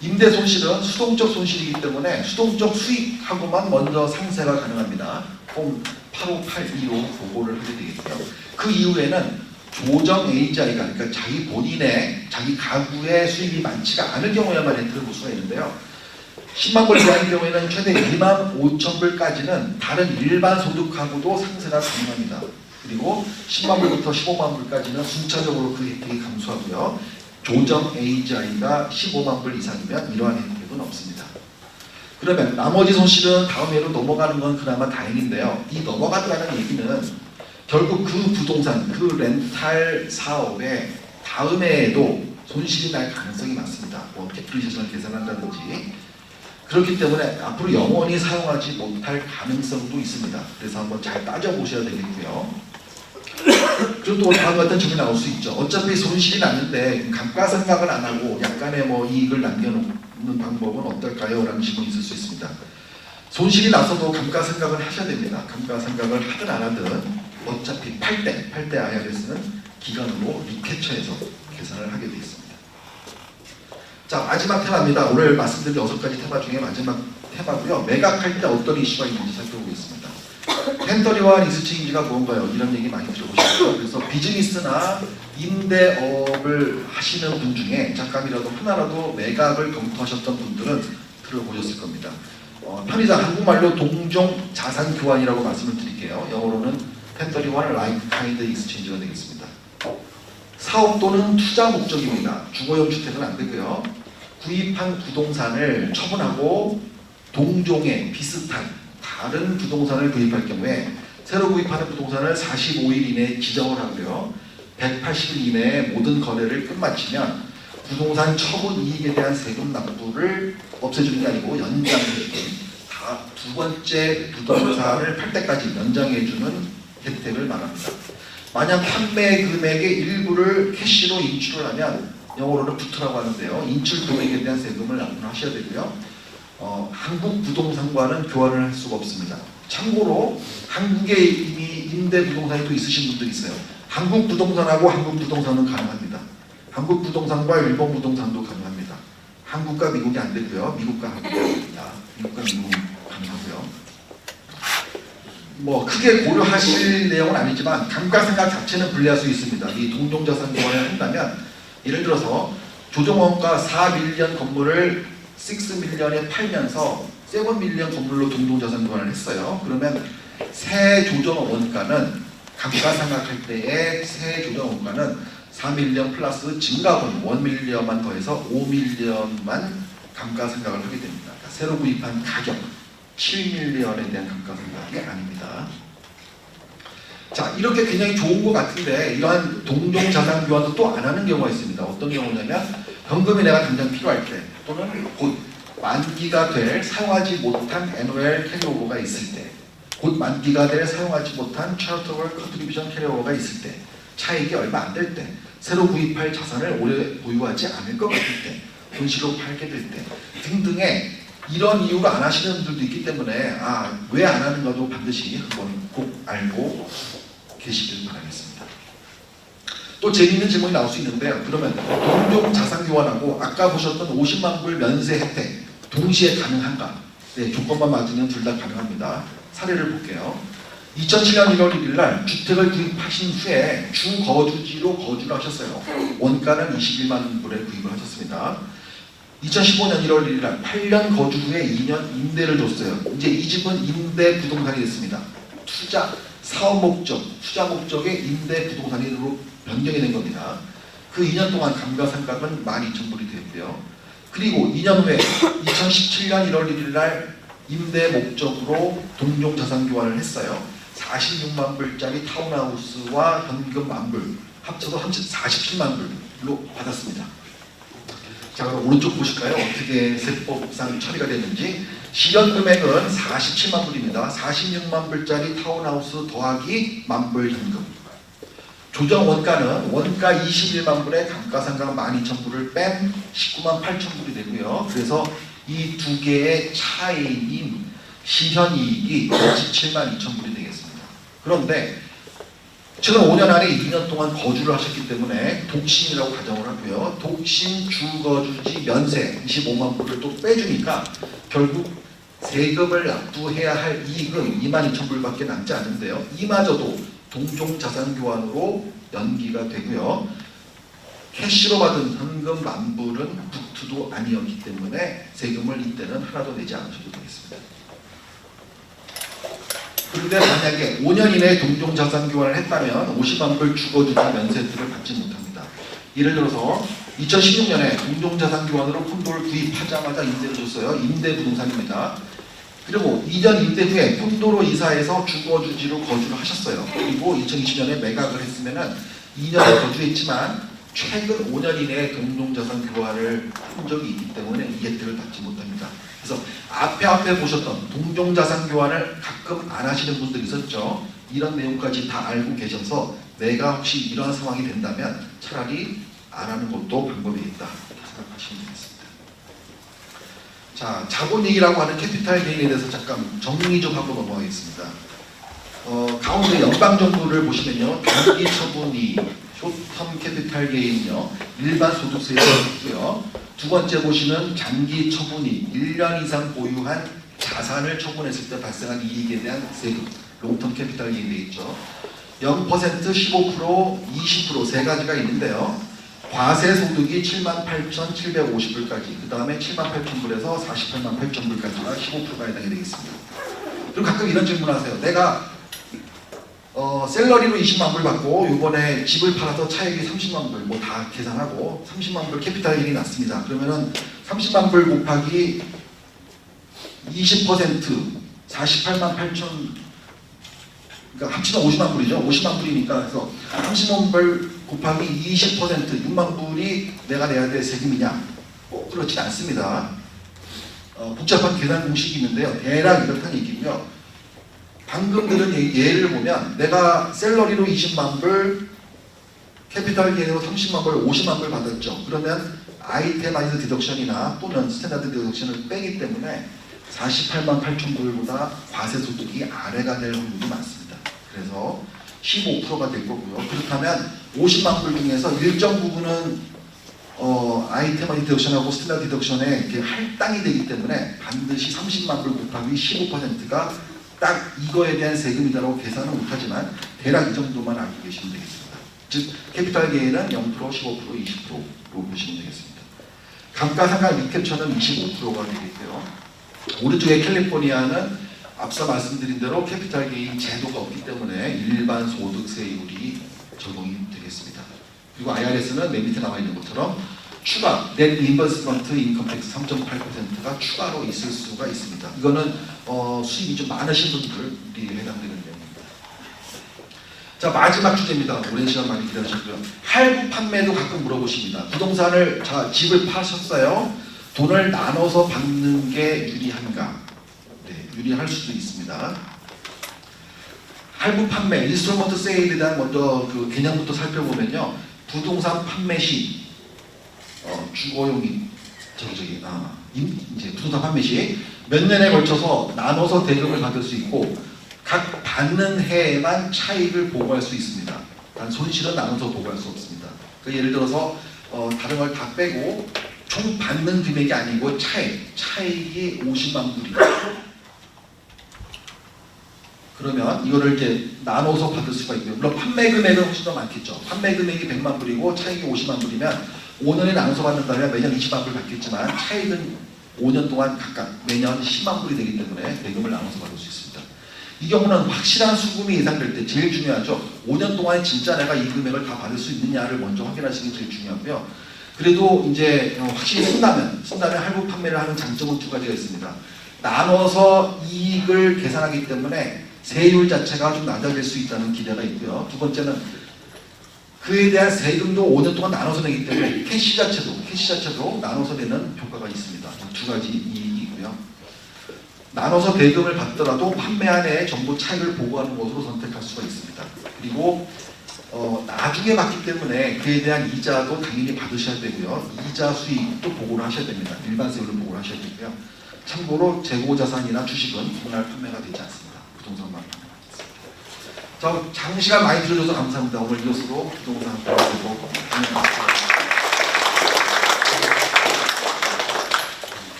임대 손실은 수동적 손실이기 때문에 수동적 수익하고만 먼저 상쇄가 가능합니다. 폼 8582로 보고를 하게 되겠고요. 그 이후에는 조정 AGI가, 그러니까 자기 본인의 자기 가구의 수입이 많지가 않을 경우에만 렌트를 볼 수가 있는데요. 10만 불 이하인 경우에는 최대 2만 5천 불까지는 다른 일반 소득하고도 상쇄가 가능합니다. 그리고 10만 불부터 15만 불까지는 순차적으로 그 혜택이 감소하고요. 조정 AGI가 15만 불 이상이면 이러한 혜택은 없습니다. 그러면 나머지 손실은 다음 해로 넘어가는 건 그나마 다행인데요. 이 넘어간다는 얘기는 결국 그 부동산, 그 렌탈 사업에 다음 해에도 손실이 날 가능성이 많습니다. 뭐 데프리시에이션을 계산한다든지. 그렇기 때문에 앞으로 영원히 사용하지 못할 가능성도 있습니다. 그래서 한번 잘 따져보셔야 되겠고요. 그리고 또 다음 같은 질문이 나올 수 있죠. 어차피 손실이 났는데 감가상각을 안 하고 약간의 뭐 이익을 남겨놓는 방법은 어떨까요? 라는 질문이 있을 수 있습니다. 손실이 나서도 감가상각을 하셔야 됩니다. 감가상각을 하든 안 하든 어차피 팔 때 IRS는 기간으로 리캡처해서 계산을 하게 되어 있습니다. 자, 마지막 테마입니다. 오늘 말씀드린 6가지 테마 중에 마지막 테마고요. 매각할 때 어떤 이슈가 있는지 살펴보겠습니다. 펜터리와 리스체인지가 뭔가요? 이런 얘기 많이 들어보셨죠. 그래서 비즈니스나 임대업을 하시는 분 중에 잠깐이라도 하나라도 매각을 검토하셨던 분들은 들어보셨을 겁니다. 편의상 한국말로 동종 자산 교환이라고 말씀을 드릴게요. 영어로는 펜터리와 라이크 카인드 익스체인지가 되겠습니다. 사업 또는 투자 목적입니다. 주거용 주택은 안 되고요. 구입한 부동산을 처분하고 동종의 비슷한 다른 부동산을 구입할 경우에 새로 구입하는 부동산을 45일 이내에 지정을 하고요. 180일 이내에 모든 거래를 끝마치면 부동산 처분 이익에 대한 세금 납부를 없애주는 게 아니고 연장해주는 다 두 번째 부동산을 팔 때까지 연장해주는 혜택을 말합니다. 만약 판매 금액의 일부를 캐시로 인출을 하면 영어로는 부트라고 하는데요. 인출 금액에 대한 세금을 납부를 하셔야 되고요. 한국 부동산과는 교환을 할 수가 없습니다. 참고로 한국에 이미 임대 부동산이 또 있으신 분들이 있어요. 한국 부동산하고 한국 부동산은 가능합니다. 한국 부동산과 일본 부동산도 가능합니다. 한국과 미국이 안 되고요. 미국과 한국입니다. 미국과 미국 가능하고요. 뭐 크게 고려하실 내용은 아니지만 감가상각 자체는 분리할 수 있습니다. 이 동종자산 교환을 한다면 예를 들어서 조정원가 4밀리언 건물을 6밀리언에 팔면서 7밀리언 건물로 동종자산 교환을 했어요. 그러면 새 조정 원가는 감가상각할 때의 새 조정 원가는 4밀리언 플러스 증가분 1밀리언만 더해서 5밀리언만 감가상각을 하게 됩니다. 그러니까 새로 구입한 가격 7밀리언에 대한 감가상각이 아닙니다. 자, 이렇게 굉장히 좋은 것 같은데 이러한 동종자산 교환도 또 안 하는 경우가 있습니다. 어떤 경우냐면 현금이 내가 당장 필요할 때 또는 곧 만기가 될 사용하지 못한 NOL 캐리오버가 있을 때 곧 만기가 될 사용하지 못한 charitable contribution 캐리오버가 있을 때 차익이 얼마 안 될 때 새로 구입할 자산을 오래 보유하지 않을 것 같을 때 분실로 팔게 될 때 등등의 이런 이유로 안 하시는 분들도 있기 때문에 왜 안 하는가도 반드시 한번 꼭 알고 계시길 바라겠습니다. 또 재미있는 질문이 나올 수 있는데요. 그러면 동종 자산 교환하고 아까 보셨던 50만 불 면세 혜택 동시에 가능한가? 네, 조건만 맞으면 둘 다 가능합니다. 사례를 볼게요. 2007년 1월 1일 날 주택을 구입하신 후에 주거주지로 거주를 하셨어요. 원가는 21만 불에 구입을 하셨습니다. 2015년 1월 1일 날 8년 거주 후에 2년 임대를 줬어요. 이제 이 집은 임대 부동산이 됐습니다. 투자, 사업 목적, 투자 목적의 임대 부동산으로 변경이 된 겁니다. 그 2년 동안 감가상각은 12,000불이 되었고요. 그리고 2년 후에 2017년 1월 1일 날 임대 목적으로 동종자산 교환을 했어요. 46만 불짜리 타운하우스와 현금 10,000불 합쳐서 47만 불로 받았습니다. 자, 그럼 오른쪽 보실까요? 어떻게 세법상 처리가 됐는지. 실현 금액은 47만 불입니다. 46만 불짜리 타운하우스 더하기 10,000불 현금. 조정 원가는 원가 21만 불에 감가상각 12,000불을 뺀 19만 8,000불이 되고요. 그래서 이 두 개의 차이인 실현이익이 27만 2,000불이 되겠습니다. 그런데 최근 5년 안에 2년 동안 거주를 하셨기 때문에 독신이라고 가정을 하고요. 독신 주거주지 면세 25만 불을 또 빼주니까 결국 세금을 납부해야 할 이익은 22,000불밖에 남지 않는데요. 이마저도 동종자산 교환으로 연기가 되고요. 캐시로 받은 현금 10,000불은 부투도 아니었기 때문에 세금을 이때는 하나도 내지 않으셔도 되겠습니다. 그런데 만약에 5년 이내에 동종자산 교환을 했다면 50만 불 주거주지 면세 혜택을 받지 못합니다. 예를 들어서 2016년에 동종자산 교환으로 콘도를 구입하자마자 임대를 줬어요. 임대 부동산입니다. 그리고 2년 임대 후에 콘도로 이사해서 주거주지로 거주를 하셨어요. 그리고 2020년에 매각을 했으면 2년을 거주했지만 최근 5년 이내에 동종자산 교환을 한 적이 있기 때문에 이 혜택을 받지 못합니다. 그래서 앞에 보셨던 동종자산 교환을 가끔 안 하시는 분들이 있었죠. 이런 내용까지 다 알고 계셔서 내가 혹시 이런 상황이 된다면 차라리 안 하는 것도 방법이 있다 이렇게 생각하시면 되겠습니다. 자, 자본이익이라고 하는 캐피탈 게인에 대해서 잠깐 정리 좀 하고 넘어가겠습니다. 가운데 연방정부를 보시면요, 단기 처분이 쇼텀 캐피탈 게인요, 일반 소득세가 있고요. 두 번째 보시면 장기 처분이 1년 이상 보유한 자산을 처분했을 때 발생한 이익에 대한 세금, 롱텀 캐피탈 게인 되어 있죠. 0%, 15%, 20% 세 가지가 있는데요. 과세 소득이 78,750불까지, 그 다음에 78,000불에서 488,800불까지가 15%가 해당이 되겠습니다. 그리고 가끔 이런 질문하세요. 내가 셀러리로 20만 불 받고 이번에 집을 팔아서 차익이 30만 불, 뭐 다 계산하고 30만 불 캐피탈 게인이 났습니다. 그러면은 30만 불 곱하기 20% 48만 8천, 그러니까 합치면 50만 불이죠. 50만 불이니까 그래서 30만 불 곱하기 20% 6만 불이 내가 내야 될 세금이냐? 꼭 그렇지 않습니다. 복잡한 계산 공식이 있는데요. 대략 이렇다는 얘기고요. 방금 들은 예를 보면 내가 셀러리로 20만 불, 캐피탈 게인으로 30만 불, 50만 불 받았죠. 그러면 아이템아이즈 디덕션이나 또는 스탠다드 디덕션을 빼기 때문에 48만 8천 불보다 과세 소득이 아래가 될 확률이 많습니다. 그래서 15%가 될 거고요. 그렇다면 50만 불 중에서 일정 부분은 아이템아이즈 디덕션하고 스탠다드 디덕션에 할당이 되기 때문에 반드시 30만 불 곱하기 15%가 딱 이거에 대한 세금이다라고 계산은 못하지만 대략 이 정도만 알고 계시면 되겠습니다. 즉 캐피탈 게인은 0%, 15%, 20%로 보시면 되겠습니다. 감가상각 리캡처는 25%가 되겠고요. 오른쪽에 캘리포니아는 앞서 말씀드린 대로 캐피탈 게인 제도가 없기 때문에 일반 소득세율이 적용이 되겠습니다. 그리고 IRS는 맨 밑에 나와 있는 것처럼 추가 넷 리버스먼트 인컴 텍스 3.8%가 추가로 있을 수가 있습니다. 이거는 수입이 좀 많으신 분들이 해당되는 내용입니다. 자, 마지막 주제입니다. 오랜 시간 많이 기다리셨고요. 할부 판매도 가끔 물어보십니다. 부동산을 집을 파셨어요. 돈을 나눠서 받는 게 유리한가? 네, 유리할 수도 있습니다. 할부 판매, 인스톨먼트 세일에 대한 먼저 그 개념부터 살펴보면요. 부동산 판매 시 주거용이 이제 부동산 판매 시 몇 년에 걸쳐서 나눠서 대금을 받을 수 있고 각 받는 해에만 차익을 보고할 수 있습니다. 단 손실은 나눠서 보고할 수 없습니다. 그 예를 들어서 다른 걸 다 빼고 총 받는 금액이 아니고 차익이 50만 불이다. 그러면 이거를 이제 나눠서 받을 수가 있고요. 물론 판매 금액은 훨씬 더 많겠죠. 판매 금액이 100만 불이고 차익이 50만 불이면 5년에 나눠서 받는다면 매년 20만 불 받겠지만 차익은 5년 동안 각각 매년 10만 불이 되기 때문에 대금을 나눠서 받을 수 있습니다. 이 경우는 확실한 수금이 예상될 때 제일 중요하죠. 5년 동안에 진짜 내가 이 금액을 다 받을 수 있느냐를 먼저 확인하시는 게 제일 중요하고요. 그래도 이제 확실히 쓴다면 할부 판매를 하는 장점은 두 가지가 있습니다. 나눠서 이익을 계산하기 때문에 세율 자체가 좀 낮아질 수 있다는 기대가 있고요. 두 번째는 그에 대한 세금도 5년 동안 나눠서 내기 때문에 캐시 자체도 나눠서 내는 효과가 있습니다. 두 가지 이익이고요. 나눠서 대금을 받더라도 판매한 해에 전부 차익을 보고하는 것으로 선택할 수가 있습니다. 그리고 나중에 받기 때문에 그에 대한 이자도 당연히 받으셔야 되고요. 이자 수익도 보고를 하셔야 됩니다. 일반 세율로 보고를 하셔야 되고요. 참고로 재고자산이나 주식은 분할 판매가 되지 않습니다. 부동산만 판매가 있습니다. 자, 장시간 많이 들어줘서 감사합니다. 오늘 이것으로 부동산 보고